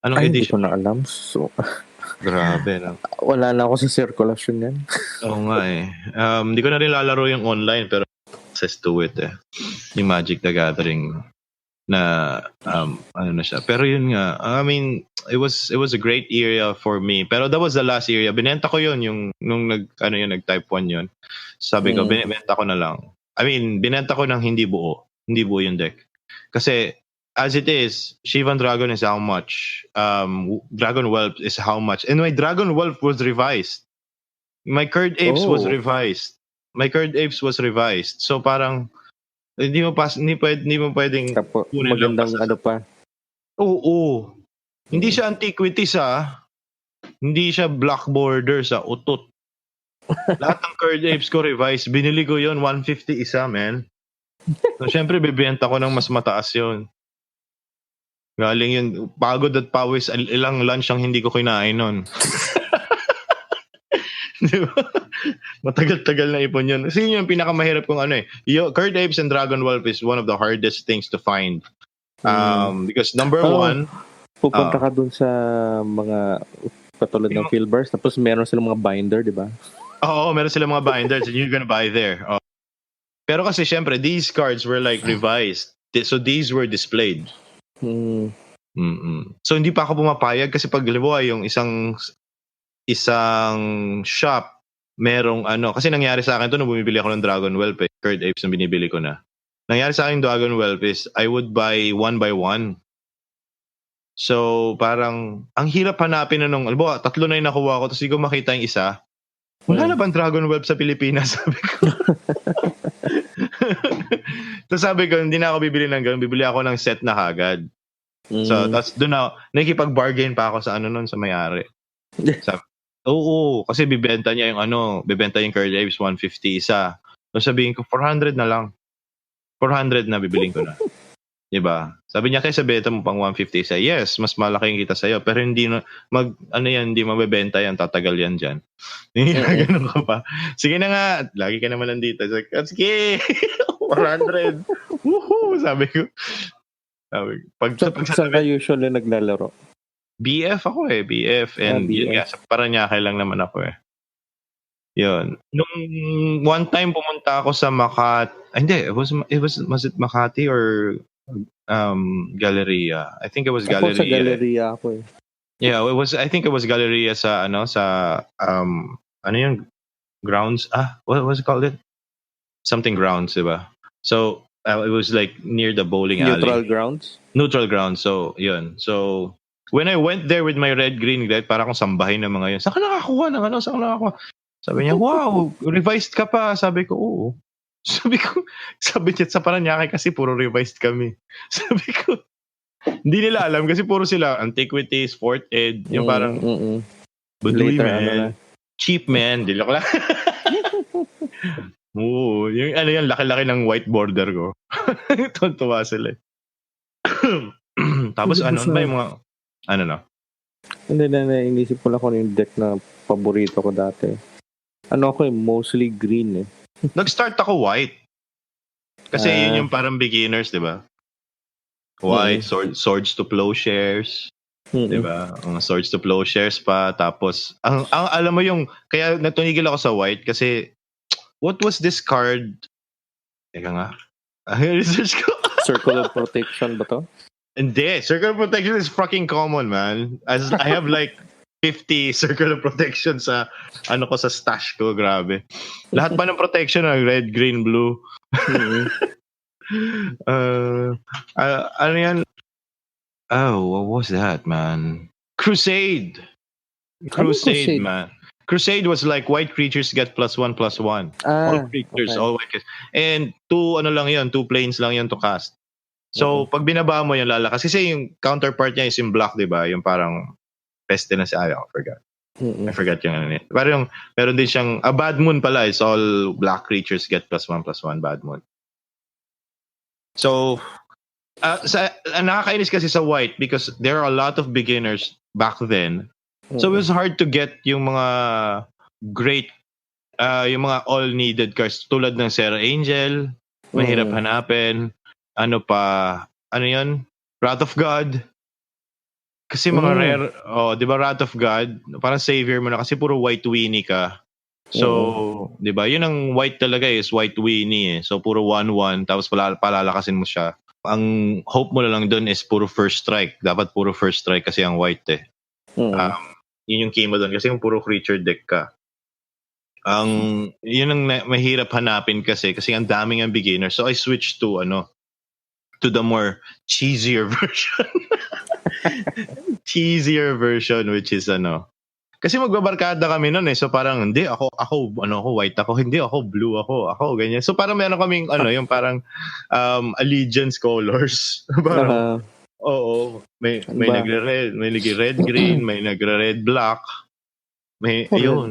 Anong edition? Hindi ko na alam. So, grabe, no? Wala na ako sa circulation yan. Oo nga eh. Di ko na rin lalaro yung online pero access to it eh. Yung Magic the Gathering na ano na siya. Pero yun nga, I mean, it was a great area for me. Pero that was the last area. Binenta ko yun nung nag-type 1 yun. Sabi ko, binenta ko na lang. I mean, binenta ko ng hindi buo. Hindi buo yung deck. Kasi as it is, Shivan Dragon is how much? Dragon Whelp is how much? And my Dragon Whelp was revised. My Curd Apes was revised. So parang hindi mo pwedeng magandang ano pa. Oo. Hindi siya antiquities hindi siya black border sa utot. Lahat ng Curd Apes ko revised. Binili ko yon 150 isa, man. So syempre bibenta ko ng mas mataas yon. Galing yun, pagod at pawis, ilang lunch ang hindi ko kinain nun. Diba? Matagal-tagal na ipon yun. Kasi yun yung pinakamahirap kong ano eh. Curd Apes and Dragon Whelp is one of the hardest things to find. Because number one, pupunta ka dun sa mga katulad ng Philbars, tapos meron silang mga binder, di ba? Oo, meron silang mga binders and you're gonna buy there. Pero kasi syempre, these cards were like revised. So these were displayed. So hindi pa ako pumapayag kasi pag liwa yung isang shop merong kasi nangyari sa akin to nung bumibili ako ng Dragon Whelp Curd Apes na binibili ko na. Nangyari sa akin Dragon Whelp is I would buy one by one. So parang ang hirap hanapin na nung albo 3 na yung nakuha ko tapos hindi ko makita yung isa. Wala na bang Dragon Whelp sa Pilipinas? Sabi ko. Tapos sabi ko, hindi na ako bibili ng ganun. Bibili ako ng set na kagad. So, tapos doon ako, nakikipag-bargain pa ako sa sa may-ari. Sabi, oo, kasi bibenta niya yung Curd Apes 150 isa. So sabihin ko, 400 na lang. 400 na bibiling ko na. Diba? Sabi niya, kaysa benta mo pang 150 isa. Yes, mas malaki yung kita sa'yo. Pero hindi hindi mabebenta yan. Tatagal yan dyan. Ganun ka pa. Sige na nga. Lagi ka naman nandito. Sige. 400. Woohoo! Sabi ko. Pag saan ka usually naglalaro? BF ako eh. BF. And yun nga, sa Paranaque lang naman ako eh. Yun. Nung one time pumunta ako sa Makati. Hindi, was it Makati or Galleria? I think it was Galleria. Ako sa Galleria ako eh. Yeah, I think it was Galleria sa yung grounds? What was it called? Something grounds, diba? So, it was like near the bowling alley. Neutral grounds. So, yun. So, when I went there with my red-green, para akong sambahin ng mga yun. Saan ka nakakuha ng Saan ka nakakuha? Sabi niya, wow, revised ka pa. Sabi ko, oo. Sabi niya, sa Paranaque kasi puro revised kami. Sabi ko, hindi nila alam kasi puro sila antiquities, 4th ed, yung parang Budoy man. Cheap man, dilok lang. Oo, yung yung laki-laki ng white border ko. Tuntua sila. Tapos ba yung mga Hindi, inisip ko lang kung yung deck na paborito ko dati. Ako mostly green eh. Nag-start ako white. Kasi yun yung parang beginners, di ba? White, swords to plowshares. Di ba? Swords to plowshares pa. Tapos, ang alam mo yung, kaya natunigil ako sa white kasi, what was this card? Teka nga. Research ko. Circle of Protection ba to? Hindi. Circle of Protection is fucking common, man. As I have like 50 Circle of Protection sa sa stash ko. Grabe. Lahat pa ng protection red, green, blue. Ano yan? Oh, what was that, man? Crusade, Crusade? man. Crusade was like white creatures get +1/+1. All creatures, Okay. all white creatures. And two planes lang yun to cast. So, pag binaba mo yung lalakas, kasi yung counterpart niya is yung black, di ba? Yung parang pestilence, I forgot. I forgot yung ano niya. Pero yung, meron din siyang, bad moon pala is all black creatures get +1/+1 bad moon. So, nakakainis kasi sa white because there are a lot of beginners back then. So it was hard to get yung mga great, yung mga all needed cards tulad ng Serra Angel. Mahirap hanapin. Ano pa? Ano yun? Wrath of God. Kasi mga rare, di ba Wrath of God? Parang savior mo na kasi puro white Winnie ka. So, di ba? Yun ang white talaga is white Winnie eh. So, puro 1/1 tapos palalakasin mo siya. Ang hope mo na lang doon is puro first strike. Dapat puro first strike kasi ang white eh. Yun yung key mo doon kasi yung puro creature deck ka. Yun ang mahirap hanapin kasi ang daming ang beginner. So I switched to to the more cheesier version. Cheesier version which is kasi magbabarkada kami noon eh. So parang hindi ako white ako, hindi ako blue ako ganyan. So parang meron kaming yung parang allegiance colors. Parang oo, may nagre-red, may nagre-red green, may nagre-red black. May yun.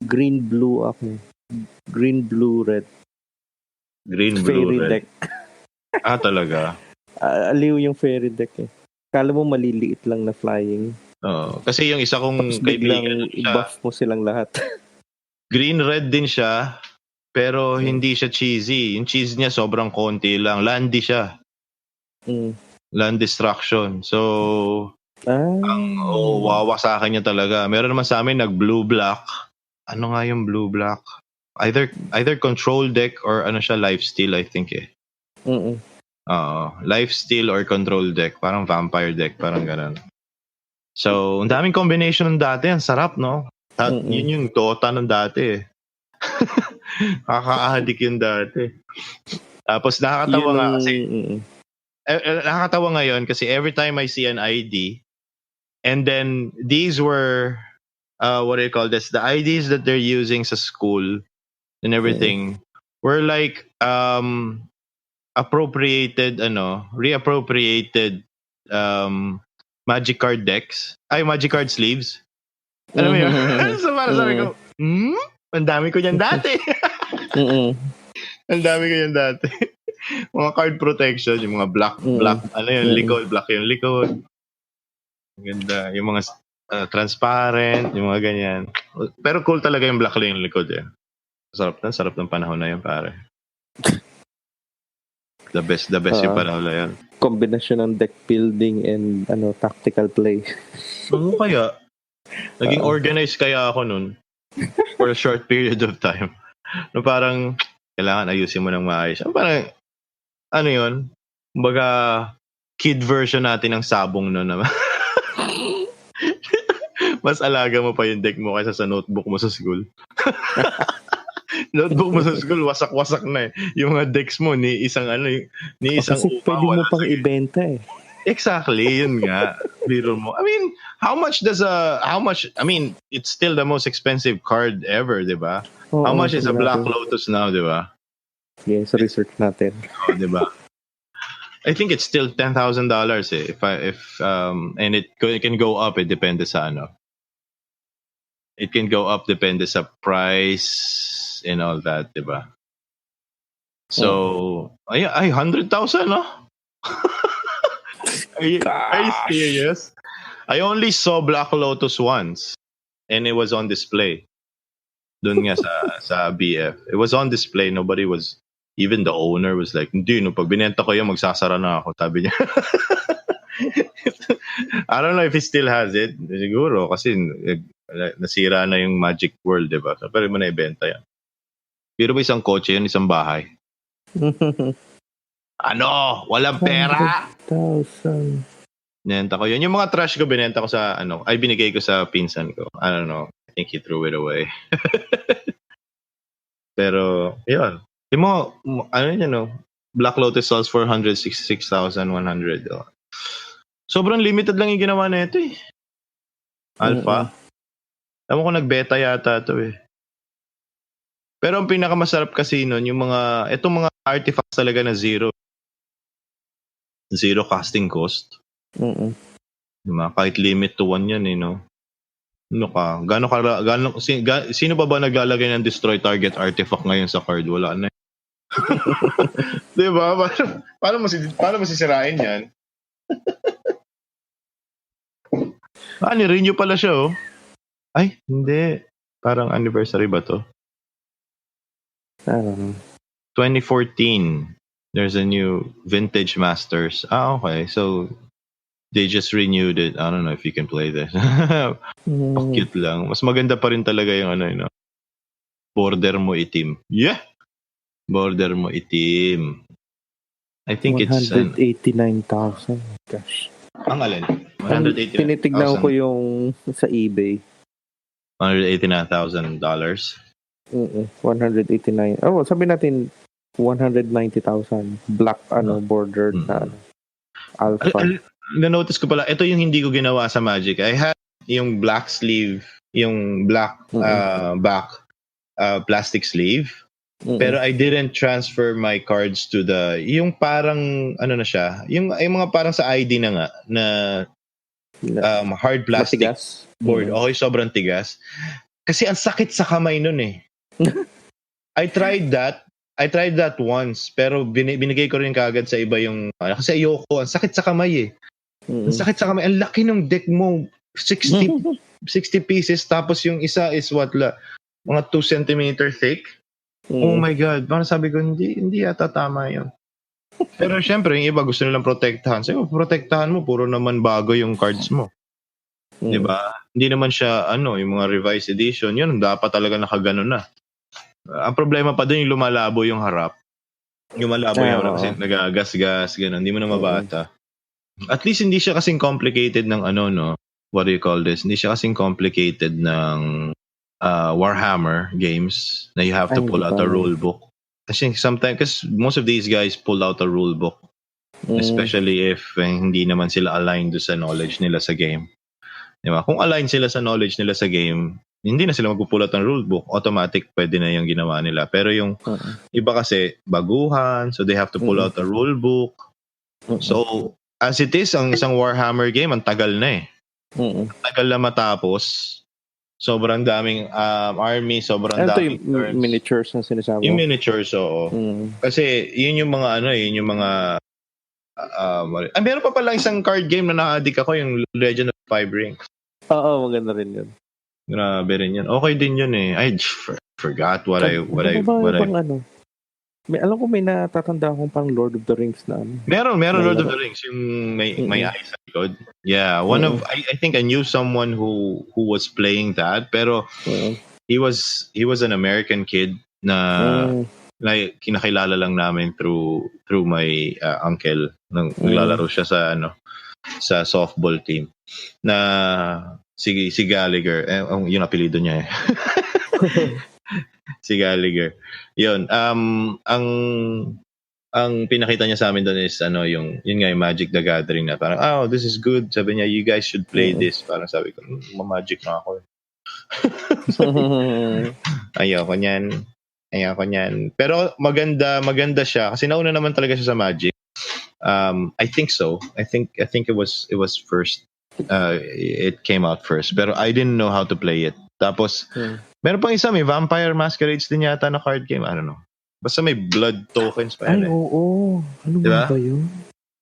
Green blue ako. Green blue red. Green blue fairy red. Deck. Talaga. Aliw yung fairy deck eh. Kala mo maliliit lang na flying. Kasi yung isa kong kaibigan, i-buff mo silang lahat. Green red din siya, pero hindi siya cheesy. Yung cheese niya sobrang konti lang. Landy siya. Land destruction. So, wawasakan niya talaga. Meron naman sa amin nag-blue-black. Ano nga yung blue-black? Either control deck or siya lifesteal, I think eh. Lifesteal or control deck. Parang vampire deck. Parang ganun. So, ang daming combination ng dati. Ang sarap, no? Yun yung Dota ng dati eh. Nakaka-addict yung dati. Tapos nakakatawa nga kasi nakakatawa ngayon kasi every time I see an ID and then these were what do you call this? The IDs that they're using sa school and everything were like reappropriated magic card decks. Magic card sleeves. Alam mo yun? So parang sabi ko, ang dami ko yan dati. Ang dami ko yan dati. Mga card protection, yung mga black, likod, black yung likod. Ang ganda. Yung mga transparent, yung mga ganyan. Pero cool talaga yung black lang yung likod eh. Sarap ng panahon na yun, pare. The best yung panahon na yun. Kombinasyon ng deck building and tactical play. Ano kaya? Naging organized kaya ako nun for a short period of time. No, parang kailangan ayusin mo ng maayos. Parang yun? Kumbaga kid version natin ng sabong nun naman. Mas alaga mo pa yung deck mo kaysa sa notebook mo sa school. Notebook mo sa school, wasak-wasak na eh. Yung mga decks mo, ni isang kasi pwede mo pang ibenta eh. Exactly, yun nga. Biro mo. I mean, I mean, it's still the most expensive card ever, di ba? How much is a Black Lotus now, di ba? Yes, research natin. Di ba? I think it's still $10,000 eh. And it can go up, it depende sa It can go up depende sa price and all that, di ba? So, ay 100,000, no? Are you serious? I only saw Black Lotus once and it was on display. Doon nga sa BF. It was on display. Nobody was, even the owner was like, hindi, no, pag binenta ko yun, magsasara na ako, sabi niya. I don't know if he still has it. Siguro, kasi nasira na yung Magic World, diba? So, pero mo na ibenta yan. Pero ba isang kotse yun, isang bahay? Walang pera? 100,000. Binenta ko yun. Yung mga trash ko, binenta ko sa, binigay ko sa pinsan ko. I don't know. I think he threw it away. Pero, yun. Yung mga, Black Lotus sells for 166,100. Oh. Sobrang limited lang yung ginawa na ito eh. Alpha. Ewan ko nagbeta yata ito eh. Pero ang pinakamasarap kasi nun, yung itong mga artifacts talaga na zero casting cost. Diba? Kahit limit to 1 yan eh, no? Ano ka? Sino ba naglalagay ng destroy target artifact ngayon sa card? Wala na. Diba? Paano mo sisirain yan? Ni-renew pala siya, oh. Ay, hindi. Parang anniversary ba to? 2014. There's a new Vintage Masters. Okay. So, they just renewed it. I don't know if you can play this. Cute lang. Mas maganda pa rin talaga yung border mo itim. Yeah! Border mo itim. I think 189,000. Gosh. Ang alin? 189,000. Tinitignan ko yung sa eBay. $189,000. 189. Oh, sabi natin 190,000 black bordered na alpha. Na-notice ko pala, ito yung hindi ko ginawa sa Magic. I had yung black sleeve, yung black back plastic sleeve. Pero I didn't transfer my cards to yung parang na siya, yung mga parang sa ID na nga na hard plastic matigas board. Okay, sobrang tigas. Kasi ang sakit sa kamay nun eh. I tried that once, pero binigay ko rin kaagad sa iba yung kasi ayoko, ang sakit sa kamay eh. Ang sakit sa kamay. Ang laki ng deck mo, 60 pieces, tapos yung isa is mga 2 cm thick. Oh my God. Parang sabi ko, hindi yata tama yun. Pero syempre, yung iba gusto nilang protektahan. Sabi ko, protektahan mo, puro naman bago yung cards mo. Diba? Hindi naman siya, yung mga revised edition, yun, dapat talaga nakaganon na. Ang problema pa doon, yung lumalabo yung harap. Yung malabo yung harap kasi nagagas-gas, gano'n. Hindi mo na mabata. At least hindi siya kasing complicated ng what do you call this? Hindi siya kasing complicated ng Warhammer games na you have to pull out a rule book. Kasi sometimes, because most of these guys pull out a rule book. Especially if hindi naman sila aligned sa knowledge nila sa game. Diba? Kung aligned sila sa knowledge nila sa game, hindi na sila magpupulat ng rulebook, automatic pwede na yung ginawa nila. Pero yung iba kasi baguhan, so they have to pull out a rulebook. So, as it is, ang isang Warhammer game, ang tagal na eh. Ang tagal na matapos. Sobrang daming army, sobrang daming turns. Miniatures na sinasabi. Yung miniatures, oo. Kasi yun yung mga meron pa pala isang card game na na-addict ako, yung Legend of Five Rings. Oo, maganda rin yun. Grabe rin yun. Okay din yun eh. I forgot what I alam ko may natatanda akong pang Lord of the Rings na Meron Lord of the Rings yung may eyes sa likod. Yeah, I think I knew someone who was playing that, pero he was an American kid na kinakilala lang namin through my uncle. Naglalaro siya sa softball team na si Gallagher, yung apelyido niya eh. Si Gallagher. Yun, ang pinakita niya sa amin doon is yun nga yung Magic the Gathering na parang, this is good. Sabi niya, you guys should play this. Parang sabi ko, ma-magic na ako. Ayoko niyan. Pero maganda siya kasi nauna naman talaga siya sa Magic. I think so. I think it was first. It came out first, pero I didn't know how to play it. Tapos meron pang isa, may Vampire Masquerades din yata na card game. I don't know. Basta may blood tokens pa yan. Ay, oo. Ano diba? ba yun?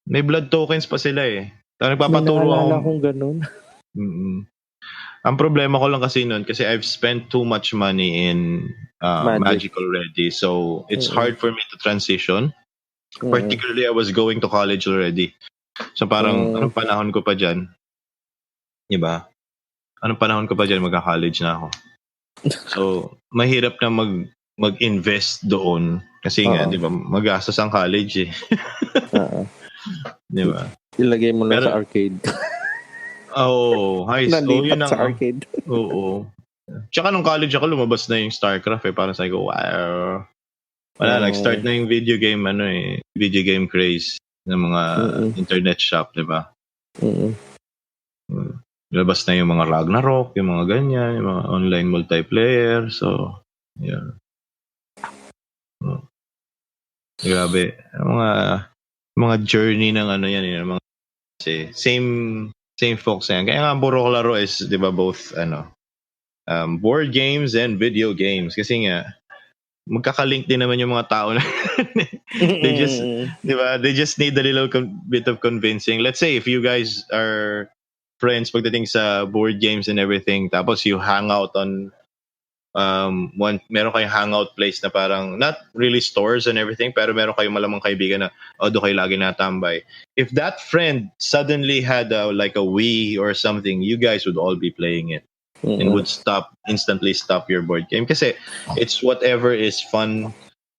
May blood tokens pa sila eh. Nagpapaturo ako. May akong ganun. Ang problema ko lang kasi nun, kasi I've spent too much money in Magic already. So, it's hard for me to transition. Particularly, I was going to college already. So, parang, anong panahon ko pa dyan? Diba? Anong panahon ko pa dyan? Magka-college na ako. So, mahirap na mag-invest doon. Kasi nga, di ba, magastos ang college eh. Di ba? Ilagay mo lang sa arcade. High school. Nalipat sa arcade. Oo. Tsaka nung college ako, lumabas na yung StarCraft eh. Parang sabi ko, wow. Wala, nag-start na yung video game craze ng mga internet shop, di ba? Labas na yung mga Ragnarok, yung mga ganyan, yung mga online multiplayer. So, yeah. Grabe. Mga journey ng yan, yung mga kasi same folks yan. Kaya nga Puro Laro is, 'di ba, both board games and video games kasi nga magkaka-link din naman yung mga tao na they just, 'di ba? They just need a little bit of convincing. Let's say if you guys are friends pagdating sa board games and everything, tapos you hang out on meron kayong hangout place na parang not really stores and everything, pero meron kayong malamang kaibigan na doon kayo lagi natambay. If that friend suddenly had like a Wii or something, you guys would all be playing it and would instantly stop your board game kasi it's whatever is fun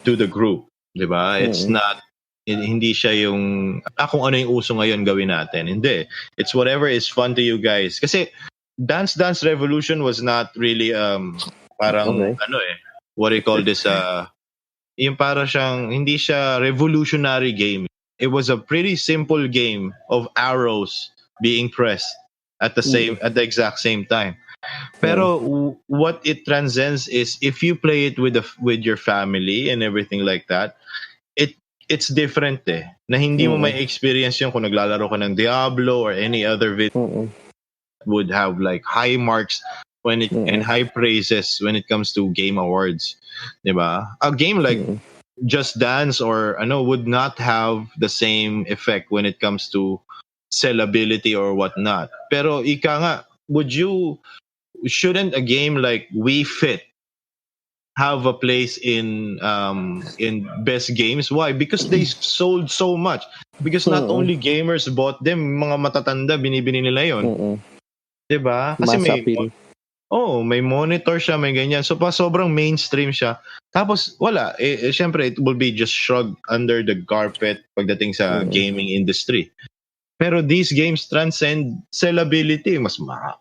to the group, di ba? It's not, hindi siya yung kung ano yung uso ngayon gawin natin. Hindi. It's whatever is fun to you guys. Kasi Dance Dance Revolution was not really parang what do you call this, yung para siyang hindi siya revolutionary game. It was a pretty simple game of arrows being pressed at the exact same time. Pero what it transcends is if you play it with your family and everything like that, it's different na hindi mo may experience yung kung naglalaro ka ng Diablo or any other video would have like high marks and high praises when it comes to game awards, diba? A game like Just Dance or would not have the same effect when it comes to sellability or whatnot. Pero ika nga, shouldn't a game like Wii Fit have a place in best games? Why? Because they sold so much. Because not only gamers bought them, mga matatanda binibili nila yon. Diba? Kasi may monitor siya, may ganyan. So, sobrang mainstream siya. Tapos, wala. Syempre, it will be just shrugged under the carpet pagdating sa gaming industry. Pero these games transcend sellability.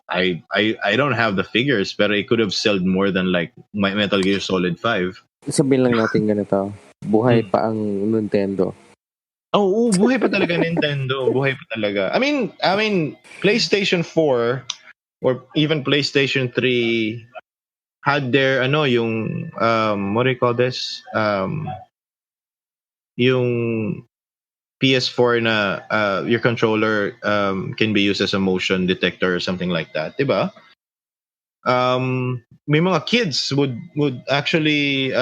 I don't have the figures, pero it could have sold more than like Metal Gear Solid 5. Sabihin lang natin ganito. Buhay pa ang Nintendo. Buhay pa talaga Nintendo. Buhay pa talaga. I mean, PlayStation 4 or even PlayStation 3 had their yung what do you call this, yung PS4 na your controller can be used as a motion detector or something like that, diba? May mga kids would actually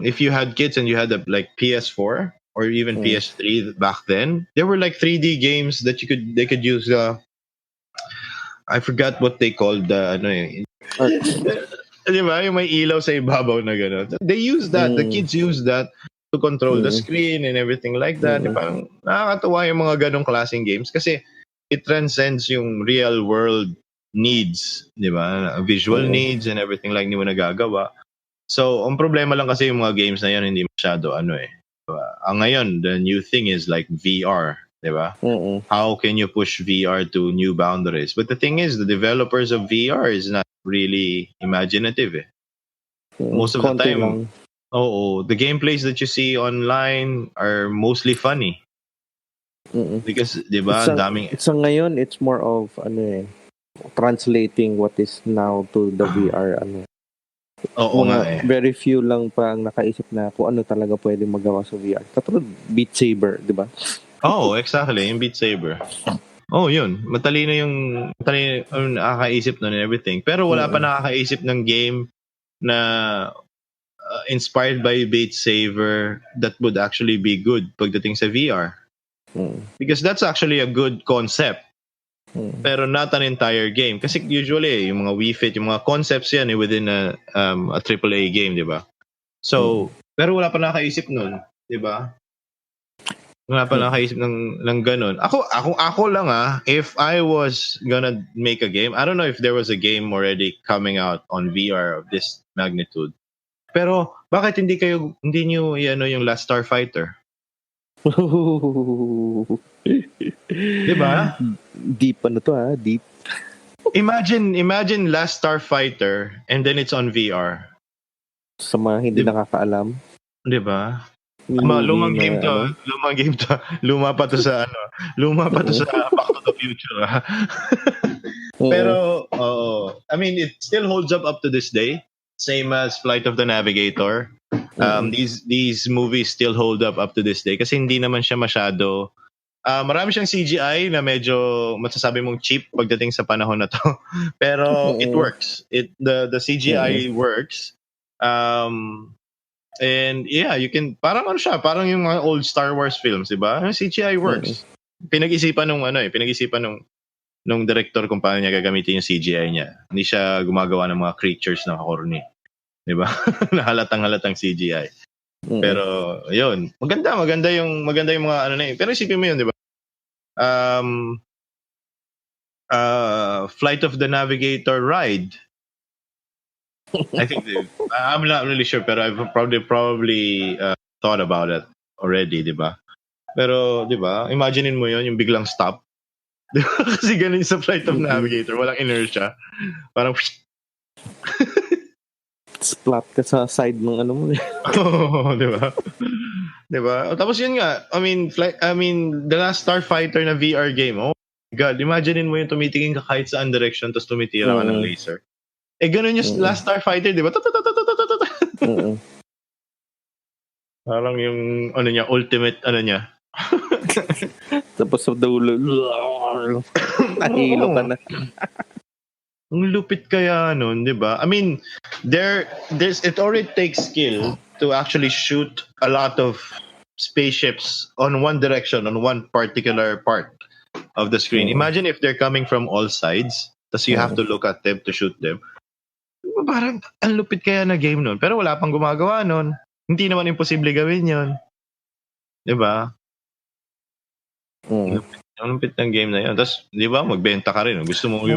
if you had kids and you had a like PS4 or even PS3 back then, there were like 3D games that they could use I forgot what they called di ba? Yung may ilaw sa ibabaw na gano'n. They use that. The kids use that to control the screen and everything like that. Parang nakakatuwa yung mga ganong klaseng games kasi it transcends yung real world needs, di ba? Visual needs and everything like hindi mo nagagawa. So, ang problema lang kasi yung mga games na yan hindi masyado Diba? Ngayon, the new thing is like VR. Diba? How can you push VR to new boundaries? But the thing is, the developers of VR is not really imaginative. Most of the time, the gameplays that you see online are mostly funny. Because, diba, daming... ngayon, it's more of, translating what is now to the VR, very few lang pa ang nakaisip na kung ano talaga pwede magawa sa VR. Katulad Beat Saber, diba? Exactly. Yung Beat Saber. Yun. Matalino yung nakakaisip nun and everything. Pero wala pa nakakaisip ng game na inspired by Beat Saber that would actually be good pagdating sa VR. Because that's actually a good concept. Pero not an entire game. Kasi usually, yung mga Wii Fit, yung mga concepts yan within a AAA game, di ba? So, pero wala pa nakakaisip nun. Di ba? Wala pa nakaisip ng ganun. Ako lang if I was gonna make a game, I don't know if there was a game already coming out on VR of this magnitude. Pero bakit hindi nyo yung Last Starfighter? Diba? Deep deep. Imagine Last Starfighter and then it's on VR. Sa mga hindi nakakaalam. 'Di ba? Lumang Lumang game to. Lumang game to. Luma pa to sa Back to the Future. Pero I mean, it still holds up to this day. Same as Flight of the Navigator. These movies still hold up to this day kasi hindi naman siya masyado marami siyang CGI na medyo masasabi mong cheap pagdating sa panahon na to. Pero it works. The CGI works. And yeah, you can parang parang yung mga old Star Wars films, 'di ba? CGI works. Pinag-isipan nung director kung paano niya gagamitin yung CGI niya. Hindi siya gumagawa ng mga creatures na corny. 'Di ba? Na halatang CGI. Pero yun, maganda yung mga ano na yun. Pero isipin mo yun, 'di ba? Flight of the Navigator ride. I think I'm not really sure, pero I've probably thought about it already, 'di ba? Pero 'di ba? Imaginein mo 'yon, yung biglang stop. Kasi ganun sa Flight of Navigator, walang inertia. Parang splat ka sa side ng ano mo. 'Di ba? 'Di ba? Tapos yun nga, I mean, The Last Starfighter na VR game. Oh my God, imaginein mo yung tumitingin ka kahit saan direction tapos tumitira ka ng laser. Ganun yung Last Starfighter, 'di ba? Parang yung ano niya, ultimate ano niya. Tapos sa dulo, nahilo ka na. Ang lupit kaya nun, 'di ba? I mean, it already takes skill to actually shoot a lot of spaceships on one direction, on one particular part of the screen. Imagine if they're coming from all sides, tapos you have to look at them to shoot them. Parang ang lupit kaya na game nun. Pero wala pang gumagawa nun. Hindi naman imposible gawin yun. 'Di ba? Ang lupit ng game na yun. Tapos, 'di ba, magbenta ka rin. Gusto mo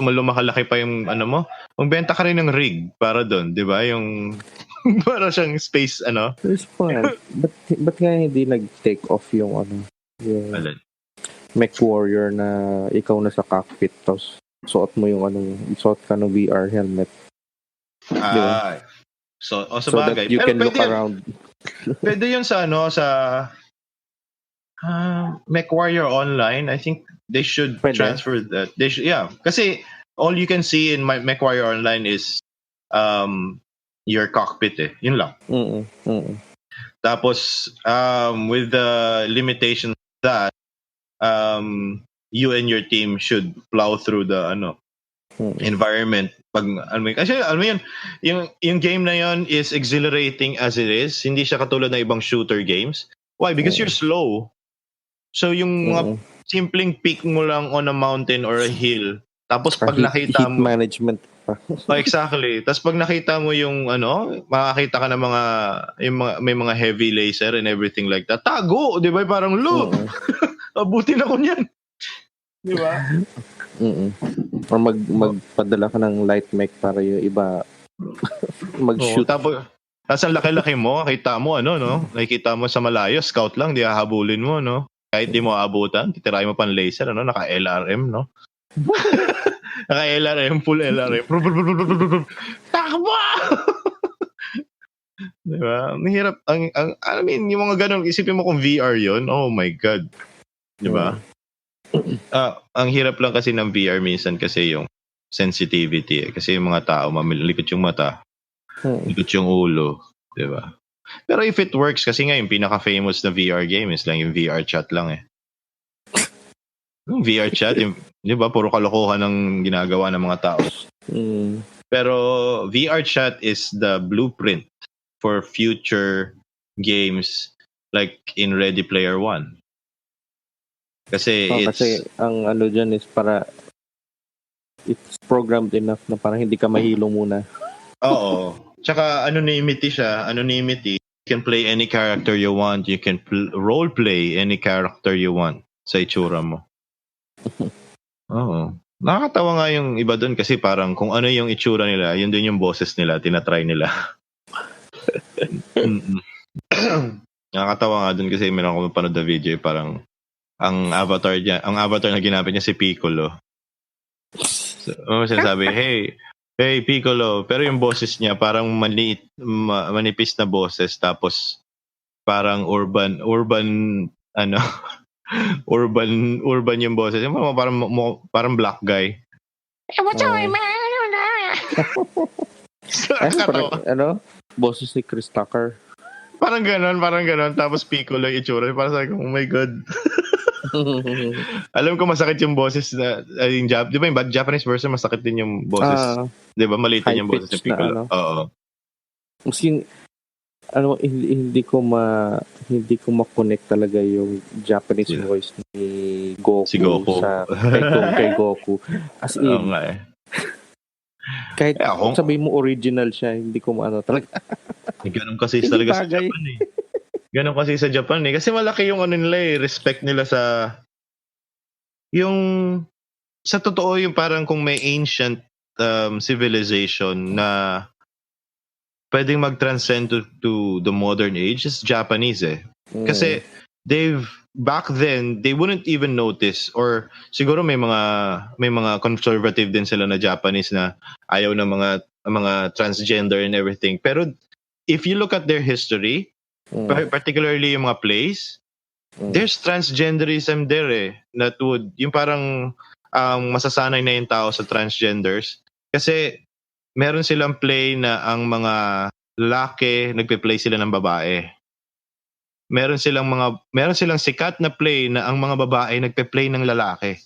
lumakalaki pa yung ano mo, magbenta ka rin ng rig para doon, 'di ba? Yung para siyang space ano. It's fun. But kaya hindi nag-take off yung yung Mech Warrior na ikaw na sa cockpit tapos suot mo yung suot ka ng VR helmet. So bagay. that you can look around. Pwede yun sa Mech Warrior Online. I think they should transfer that. They should, yeah. Kasi all you can see in Mech Warrior Online is your cockpit Yun lang. Tapos with the limitation that you and your team should plow through the environment kasi yung game na yon is exhilarating as it is. Hindi siya katulad ng ibang shooter games. Why? Because you're slow. So yung mga simpleng peak mo lang on a mountain or a hill, tapos pag nakita mo management pa. Exactly. Tapos pag nakita mo yung makakita ka ng may mga heavy laser and everything like that. Tago, 'di ba? Parang abutin ako niyan. 'Di ba? Or magpadala ka ng light mech para yung iba mag-shoot. Tapos ang laki-laki mo, nakita mo nakikita mo sa malayo, scout lang, di hahabulin mo, kahit di mo aabutan, titirahin mo pang laser, naka-LRM, naka-LRM, full LRM. Takbo! Di ba? Mahirap. I mean, yung mga ganun, isipin mo kung VR yun, oh my God. Di ba? Ang hirap lang kasi ng VR minsan kasi yung sensitivity kasi yung mga tao mamilikot yung mata, likot yung ulo, 'di ba? Pero if it works kasi nga yung pinaka-famous na VR game is lang yung VR chat lang Yung VR chat, 'di ba? Puro kalokohan ng ginagawa ng mga tao. Pero VR chat is the blueprint for future games like in Ready Player One. Kasi ang dyan is para it's programmed enough na parang hindi ka mahilo muna. Oo. Tsaka anonymity siya. Anonymity. You can play any character you want. You can role play any character you want sa itsura mo. Oo. Nakakatawa nga yung iba doon kasi parang kung ano yung itsura nila, yun din yung boses nila, tinatry nila. Nakakatawa nga doon kasi meron akong mapanood na video parang ang avatar na ginamit niya si Piccolo. So, sinasabi, hey, Hey, Piccolo. Pero yung boses niya, parang manipis na boses. Tapos, parang urban, ano, urban yung boses. Yung parang black guy. What's up, man? Parang, boses ni Chris Tucker. Parang ganon. Tapos Piccolo yung itsura. Parang sabi ko, oh my God. Alam ko masakit yung boses na yung di ba yung Japanese version masakit din yung boses. Di ba maliit yung boses ni Piccolo. Oo. Kasi hindi ko ma-connect talaga yung Japanese voice ni Goku, si Goku. kay Goku. As in, kahit kung sabihin mo original siya, hindi ko talaga. Ganun kasi talaga sa Japan eh. Ganun kasi sa Japan eh. Kasi malaki yung nila respect nila sa totoo yung parang kung may ancient civilization na pwedeng mag-transcend to the modern age is Japanese eh. Kasi back then they wouldn't even notice, or siguro may mga conservative din sila na Japanese na ayaw ng mga transgender and everything. Pero if you look at their history, particularly yung mga plays, there's transgenderism there eh. That would, yung parang masasanay na yung tao sa transgenders. Kasi meron silang play na ang mga lalaki nagpe-play sila ng babae. Meron silang sikat na play na ang mga babae nagpe-play ng lalaki.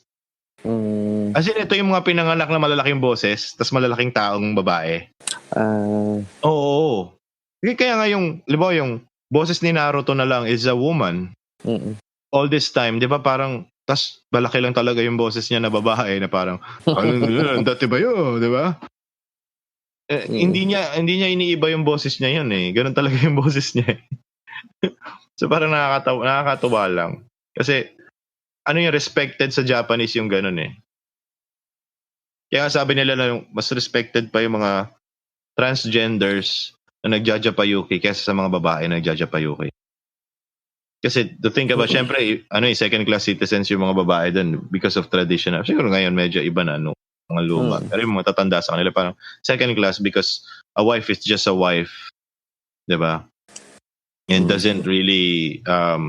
As in, ito yung mga pinanganak na malalaking boses, tas malalaking taong babae. Oo. Kaya nga yung boses ni Naruto na lang is a woman. All this time, di ba parang, tas malaki lang talaga yung boses niya na babae na parang, dati ba yun, di ba? Hindi niya iniiba yung boses niya yun eh. Ganun talaga yung boses niya. So parang nakakatuwa lang. Kasi, yung respected sa Japanese yung ganun eh. Kaya sabi nila na mas respected pa yung mga transgenders na nagjajapayuki kaysa sa mga babae na nagjajapayuki. Kasi to think about, syempre, second class citizens yung mga babae dun because of traditional. Siguro ngayon medyo iba na mga luma. Pero yung mga tatanda sa kanila parang second class because a wife is just a wife. Diba? And doesn't really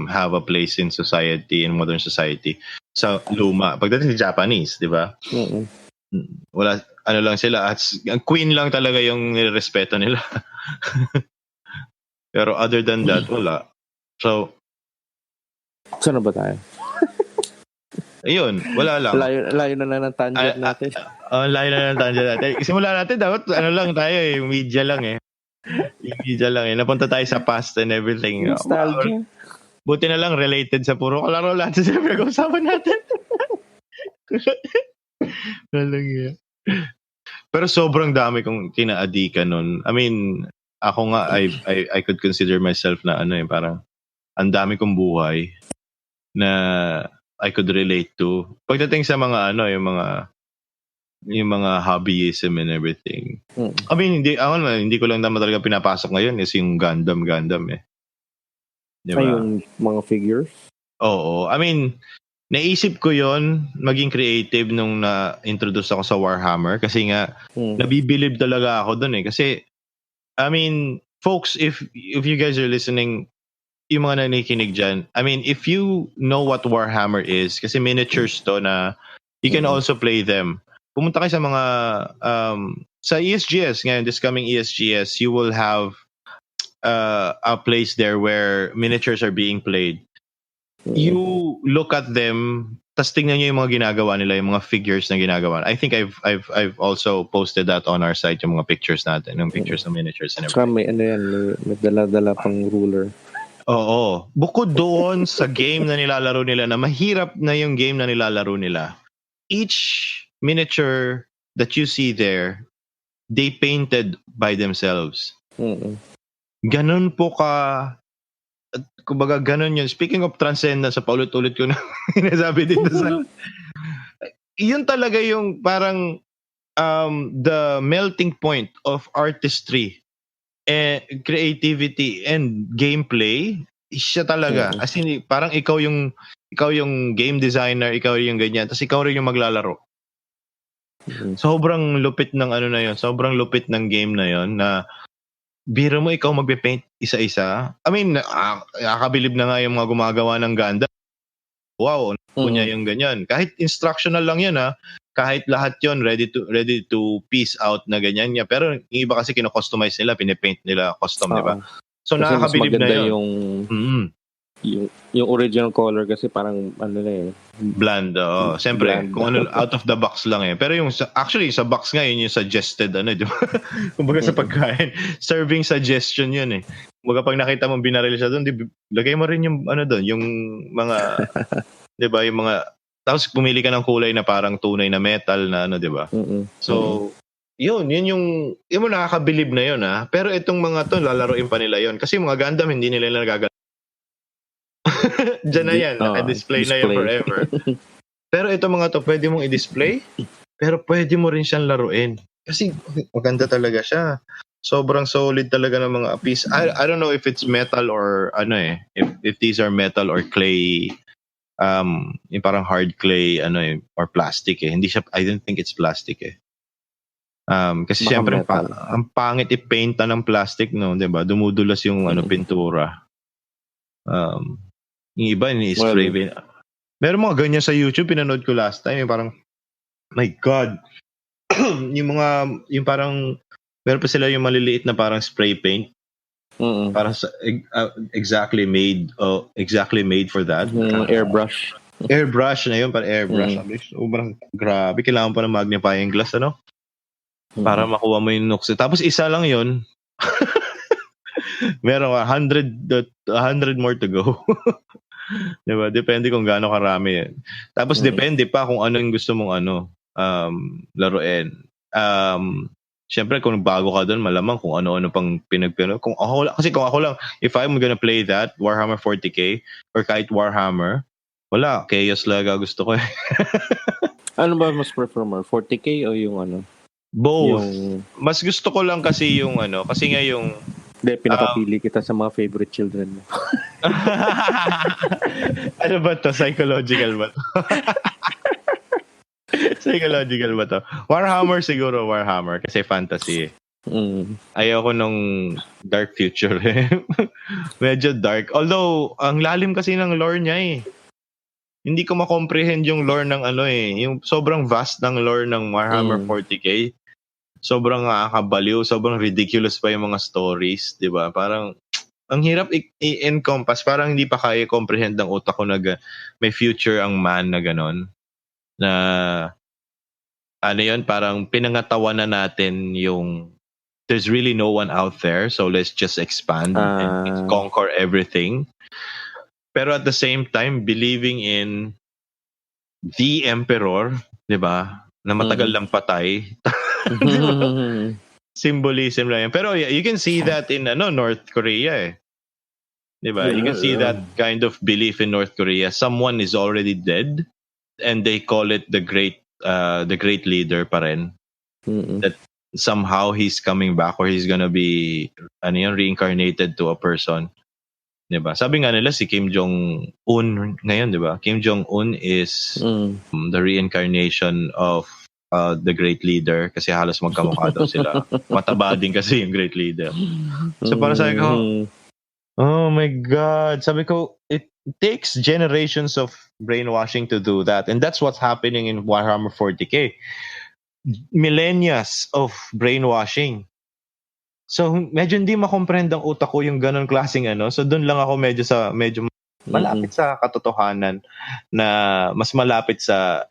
have a place in society, in modern society. So, luma. Pagdating sa Japanese, diba? Wala, lang sila. Ang queen lang talaga yung nirespeto nila. Pero other than that, wala. So, saan na ba tayo? Ayun, wala lang. Layo na lang ng tangent natin. Layo na lang ng tangent natin. Simula natin, dapat lang tayo eh. Media lang eh. Media lang eh. Napunta tayo sa past and everything. Nostalgia. Buti na lang related sa puro kalaro lahat sa pinag-uusapan natin. Pero sobrang dami kong kinaadikan nun. I mean, ako nga, I could consider myself na parang ang dami kong buhay na I could relate to. Pagdating sa mga yung mga hobbyism and everything. I mean, hindi ko lang naman talaga pinapasok ngayon is yung Gundam eh. Diba? Yung mga figures? Oo. I mean, naisip ko yon maging creative nung na-introduce ako sa Warhammer kasi nga nabibilib talaga ako dun eh. Kasi, I mean, folks, if you guys are listening, yung mga nakikinig dyan, I mean, if you know what Warhammer is, kasi miniatures to na you can also play them. Pumunta kayo sa mga, sa ESGS ngayon, this coming ESGS, you will have a place there where miniatures are being played. You look at them, tas tingnan nyo yung mga ginagawa nila, yung mga figures na ginagawa. I think I've also posted that on our site, yung mga pictures natin, yung pictures ng miniatures and everything. May dala-dala pang ruler. Oo. Bukod doon sa game na nilalaro nila, na mahirap na yung game na nilalaro nila, each miniature that you see there, they painted by themselves. Ganun po kumbaga ganun yun. Speaking of transcendence, sa paulit-ulit ko na sinasabi dito sa yun talaga yung parang the melting point of artistry, creativity and gameplay. Siya talaga. As in, parang ikaw yung game designer, ikaw yung ganyan, tapos ikaw rin yung maglalaro. Sobrang lupit ng ano na yun. Sobrang lupit ng game na yun na biro mo ikaw magpe-paint isa-isa. I mean, nakakabilib na nga yung mga gumagawa ng Gundam. Wow, niya yung ganyan. Kahit instructional lang yan kahit lahat yon ready to piece out na ganyan niya. Pero yung iba kasi kino-customize nila, pinipaint nila custom, di ba? So kasi nakakabilib na yun. Yung original color kasi parang ano na bland. Siyempre, kung ano out of the box lang Pero yung actually sa box nga yun yung suggested di ba? Kumbaga sa pagkain, serving suggestion yun Kumbaga pag nakita mo binaril siya doon, lagay mo rin yung doon, yung mga 'di ba, yung mga tapos pumili ka ng kulay na parang tunay na metal na di ba? So, yun yung nakakabilib na yun Pero itong mga to lalaruin pa nila yun kasi mga Gundam hindi nila nagagawa. Diyan na yan, naka-display na yan forever. Pero ito mga to, pwede mong i-display, pero pwede mo rin siyang laruin. Kasi maganda talaga siya. Sobrang solid talaga ng mga piece. I don't know if it's metal or if these are metal or clay, yung parang hard clay, or plastic Hindi siya, I don't think it's plastic kasi syempre, ang pangit i-painta ng plastic, no, diba? Dumudulas yung pintura. Yung iba ini-spray. Meron mga ganyan sa YouTube, pinanood ko last time, yung parang my God. yung parang meron pa sila yung maliliit na parang spray paint. Para sa exactly made for that. Airbrush na yun, para airbrush. Sobrang grabe, kailangan pa ng magnifying glass para makuha mo yung nooks. Tapos isa lang yun. Meron 100 more to go. Diba? Depende kung gaano karami yan. Tapos depende pa kung ano yung gusto mong laruin. Siyempre kung bago ka doon, malamang kung ano-ano pang pinagpino. Kung ako lang, if I'm gonna play that, Warhammer 40K, or kahit Warhammer, wala, chaos laga gusto ko Ano ba mas prefer mo? 40K o yung Both. Mas gusto ko lang kasi yung kasi nga yung pinapapili kita sa mga favorite children mo. Ano ba to? Psychological ba to? Psychological ba to? Warhammer siguro, Warhammer. Kasi fantasy Ayoko nung dark future Medyo dark. Although, ang lalim kasi ng lore niya Hindi ko ma-comprehend yung lore ng yung sobrang vast ng lore ng Warhammer 40K. Sobrang nakakabaliw, sobrang ridiculous pa yung mga stories, 'di ba? Parang ang hirap i-encompass, parang hindi pa kaya comprehend ng utak ko na may future ang man na ganon. Na yun, parang pinangatawan na natin yung there's really no one out there, so let's just expand and conquer everything. Pero at the same time, believing in the Emperor, 'di ba? Na matagal lang patay. Symbolism lang yan. Pero you can see that in North Korea Diba? You can see that kind of belief in North Korea. Someone is already dead and they call it the great leader pa rin. That somehow he's coming back or he's gonna be reincarnated to a person. Diba? Sabi nga nila si Kim Jong-un ngayon, diba? Kim Jong-un is the reincarnation of the great leader kasi halos magkamukha daw sila. Mataba din kasi yung great leader. So para sabi ko, oh my God. Sabi ko, it takes generations of brainwashing to do that. And that's what's happening in Warhammer 40K. Millennia of brainwashing. So medyo hindi makomprehend ang utak ko yung ganun klaseng So doon lang ako medyo malapit sa katotohanan na mas malapit sa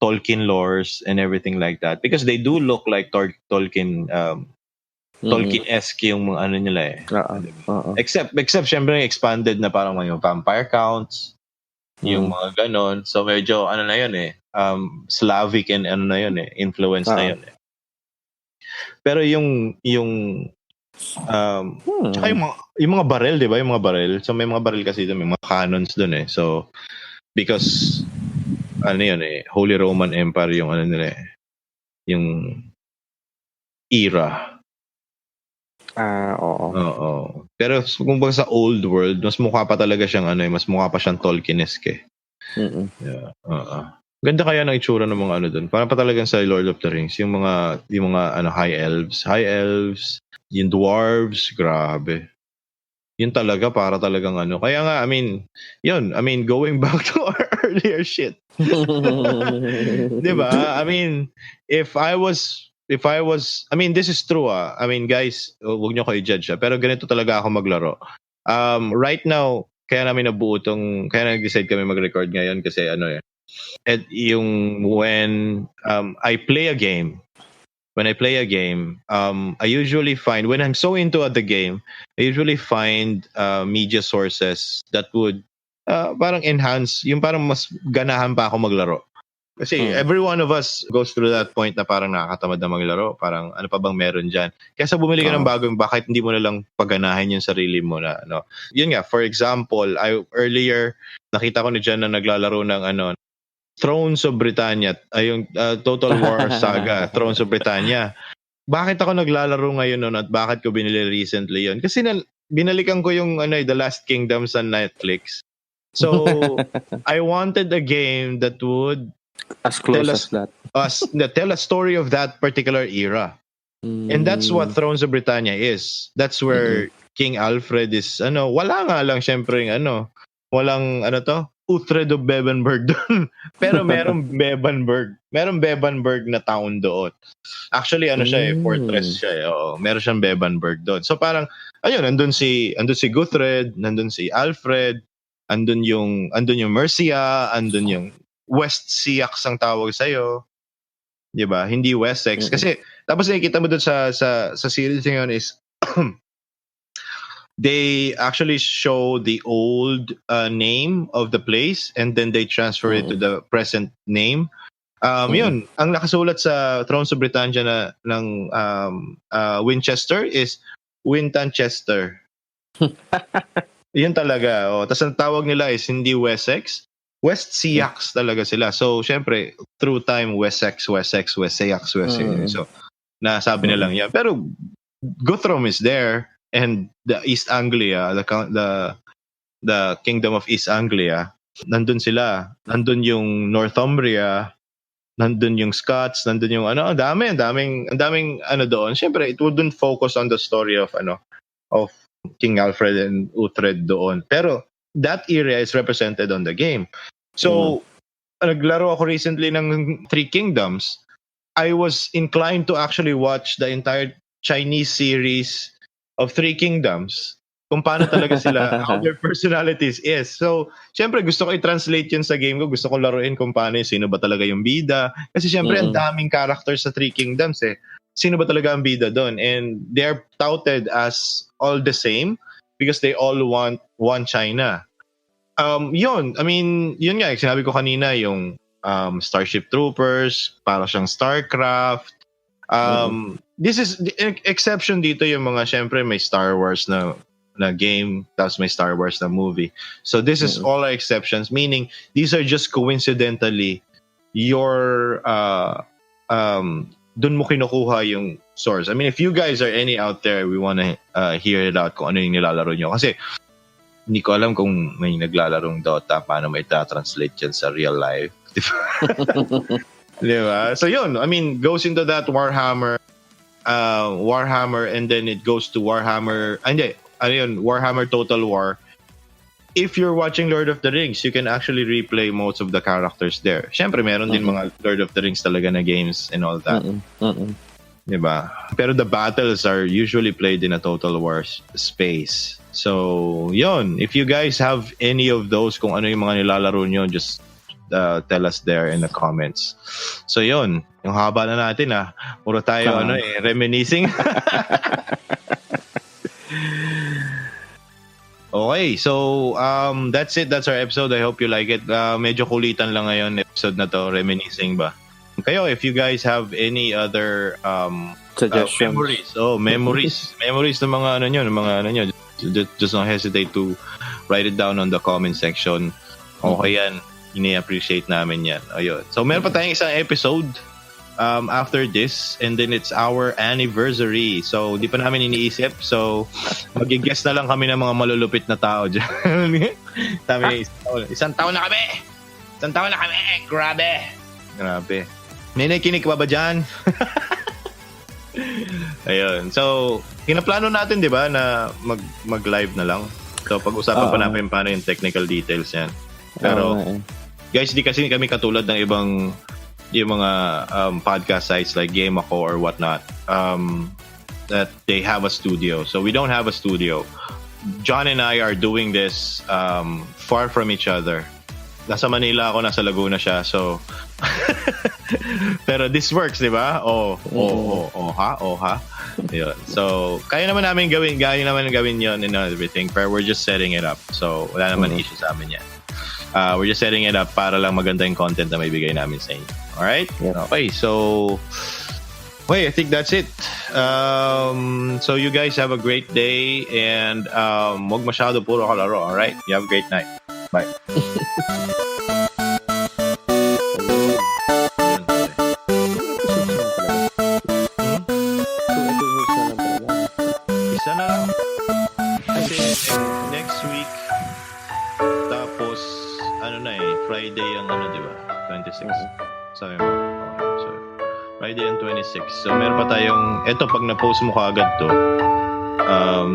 Tolkien lores and everything like that because they do look like Tolkien Tolkien-esque yung mga nila except syempre expanded na parang yung vampire counts yung mga ganon, so medyo na yun Slavic and na yun influence na yun pero yung tsaka yung mga barrel, di ba, yung mga barrel, so may mga barrel kasi doon, may mga cannons doon so because Holy Roman Empire yung nila yung era. Oo. Pero kung baga sa old world, mas mukha pa talaga siyang mas mukha pa siyang Tolkien-esque. Yeah. Ganda kaya ng itsura ng mga ano doon. Parang pa talagang sa Lord of the Rings, yung mga high elves, yung dwarves, grabe. Yun talaga para talagang ano. Kaya nga, I mean, going back to our earlier shit. 'Di ba? I mean, if I was, I mean, this is true I mean, guys, huwag niyo ko i-judge pero ganito talaga ako maglaro. Right now, kaya nag-decide kami mag-record ngayon kasi at yung when I play a game, I usually find, when I'm so into the game, I usually find media sources that would parang enhance, yung parang mas ganahan pa ako maglaro. Kasi every one of us goes through that point na parang nakakatamad na maglaro. Parang ano pa bang meron dyan? Kaya bumili ka ng bagong, bakit hindi mo na lang paganahin yung sarili mo na ano. Yun nga, for example, earlier, nakita ko ni Jan na naglalaro ng Thrones of Britannia, yung Total War Saga, Thrones of Britannia. Bakit ako naglalaro ngayon nun at bakit ko binili recently yun? Kasi binalikan ko yung The Last Kingdom sa Netflix. So, I wanted a game that would as close as that. Tell a story of that particular era. And that's what Thrones of Britannia is. That's where King Alfred is, wala nga lang syempre walang Uhtred of Bebbanburg doon. Pero merong Bebbanburg. Merong Bebbanburg na town doon. Actually, siya fortress siya. Oo, meron siyang Bebbanburg doon. So parang, andun si Guthred, nandun si Alfred, andun yung Mercia, andun yung West Seax ang tawag sa'yo. Diba? Hindi Wessex. Kasi, tapos nakikita mo doon sa series ngayon is, they actually show the old name of the place and then they transfer it to the present name. Yun, ang nakasulat sa Thrones of Britannia ng Winchester is Wintanchester. Yun talaga. Tapos ang tawag nila is hindi Wessex, West Seax talaga sila. So, syempre, through time, Wessex. So, nasabi na lang yan. Pero, Guthrum is there. And the East Anglia, the Kingdom of East Anglia, nandun sila. Nandun yung Northumbria, nandun yung Scots, nandun yung ang daming doon. Siyempre, it wouldn't focus on the story of King Alfred and Uhtred doon. Pero that area is represented on the game. So, naglaro ako recently ng Three Kingdoms. I was inclined to actually watch the entire Chinese series of Three Kingdoms, kung paano talaga sila, how their personalities is. So, syempre gusto ko i-translate yun sa game ko. Gusto ko laruin kung paano sino ba talaga yung bida. Kasi syempre ang daming characters sa Three Kingdoms Sino ba talaga ang bida doon? And they're touted as all the same because they all want one China. Yun, I mean, yun nga, sinabi ko kanina, yung Starship Troopers, para siyang StarCraft. This is the exception dito yung mga syempre may Star Wars na game tapos may Star Wars na movie. So this is all our exceptions, meaning these are just coincidentally your dun mo kinukuha yung source. I mean, if you guys are any out there, we want to hear it out kung ano yung nilalaro nyo. Kasi hindi ko alam kung may naglalarong Dota, paano may translate yan sa real life. Diba? So yun, I mean, goes into that Warhammer, and then it goes to Warhammer, Warhammer Total War. If you're watching Lord of the Rings, you can actually replay most of the characters there. Syempre, meron din mga Lord of the Rings talaga na games and all that. Diba? Pero the battles are usually played in a Total War space. So, yun. If you guys have any of those, kung ano yung mga nilalaro nyo, just tell us there in the comments. So yun, yung haba na natin puro tayo reminiscing. Okay, so that's it. That's our episode. I hope you like it. Medyo kulitan lang ngayon episode na to, reminiscing ba. Kayo, if you guys have any other suggestions, memories ng mga ano nyo, just don't hesitate to write it down on the comment section. Okay yan. Ini-appreciate namin yan. Ayun. So, meron pa tayong isang episode after this, and then it's our anniversary. So, di pa namin iniisip. So, mag-guess na lang kami ng mga malulupit na tao dyan. Isang taon na kami! Isang taon na kami. Grabe. May nakikinig ka ba dyan? Ayun. So, kinaplano natin, di ba, na mag-live na lang. So, pag-usapan pa natin paano yung technical details yan. Pero, guys, di kasi kami katulad ng ibang yung mga podcast sites like Game Ako or whatnot that they have a studio. So, we don't have a studio. John and I are doing this far from each other. Nasa Manila ako, nasa Laguna siya. So, pero this works, di ba? Ha? Yun. So, kaya naman namin gawin yun and everything, pero we're just setting it up. So, wala naman issue sa amin yan. We're just setting it up para lang maganda yung content na may bigay namin sa inyo. Alright? Yep. Okay, so, I think that's it. So, you guys have a great day and wag masyado puro kalaro. Alright? You have a great night. Bye. Isa na lang. Kasi next week, tapos, Friday ang di ba? 26. Sabi mo. So, Friday ang 26. So, meron pa tayong, pag na-post mo kaagad to,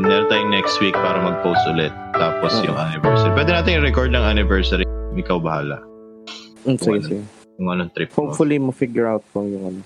meron tayong next week para mag-post ulit. Tapos yung anniversary. Pwede natin i-record ng anniversary. Ikaw bahala. Sige. Kung anong trip mo. Hopefully, ma-figure out ko yung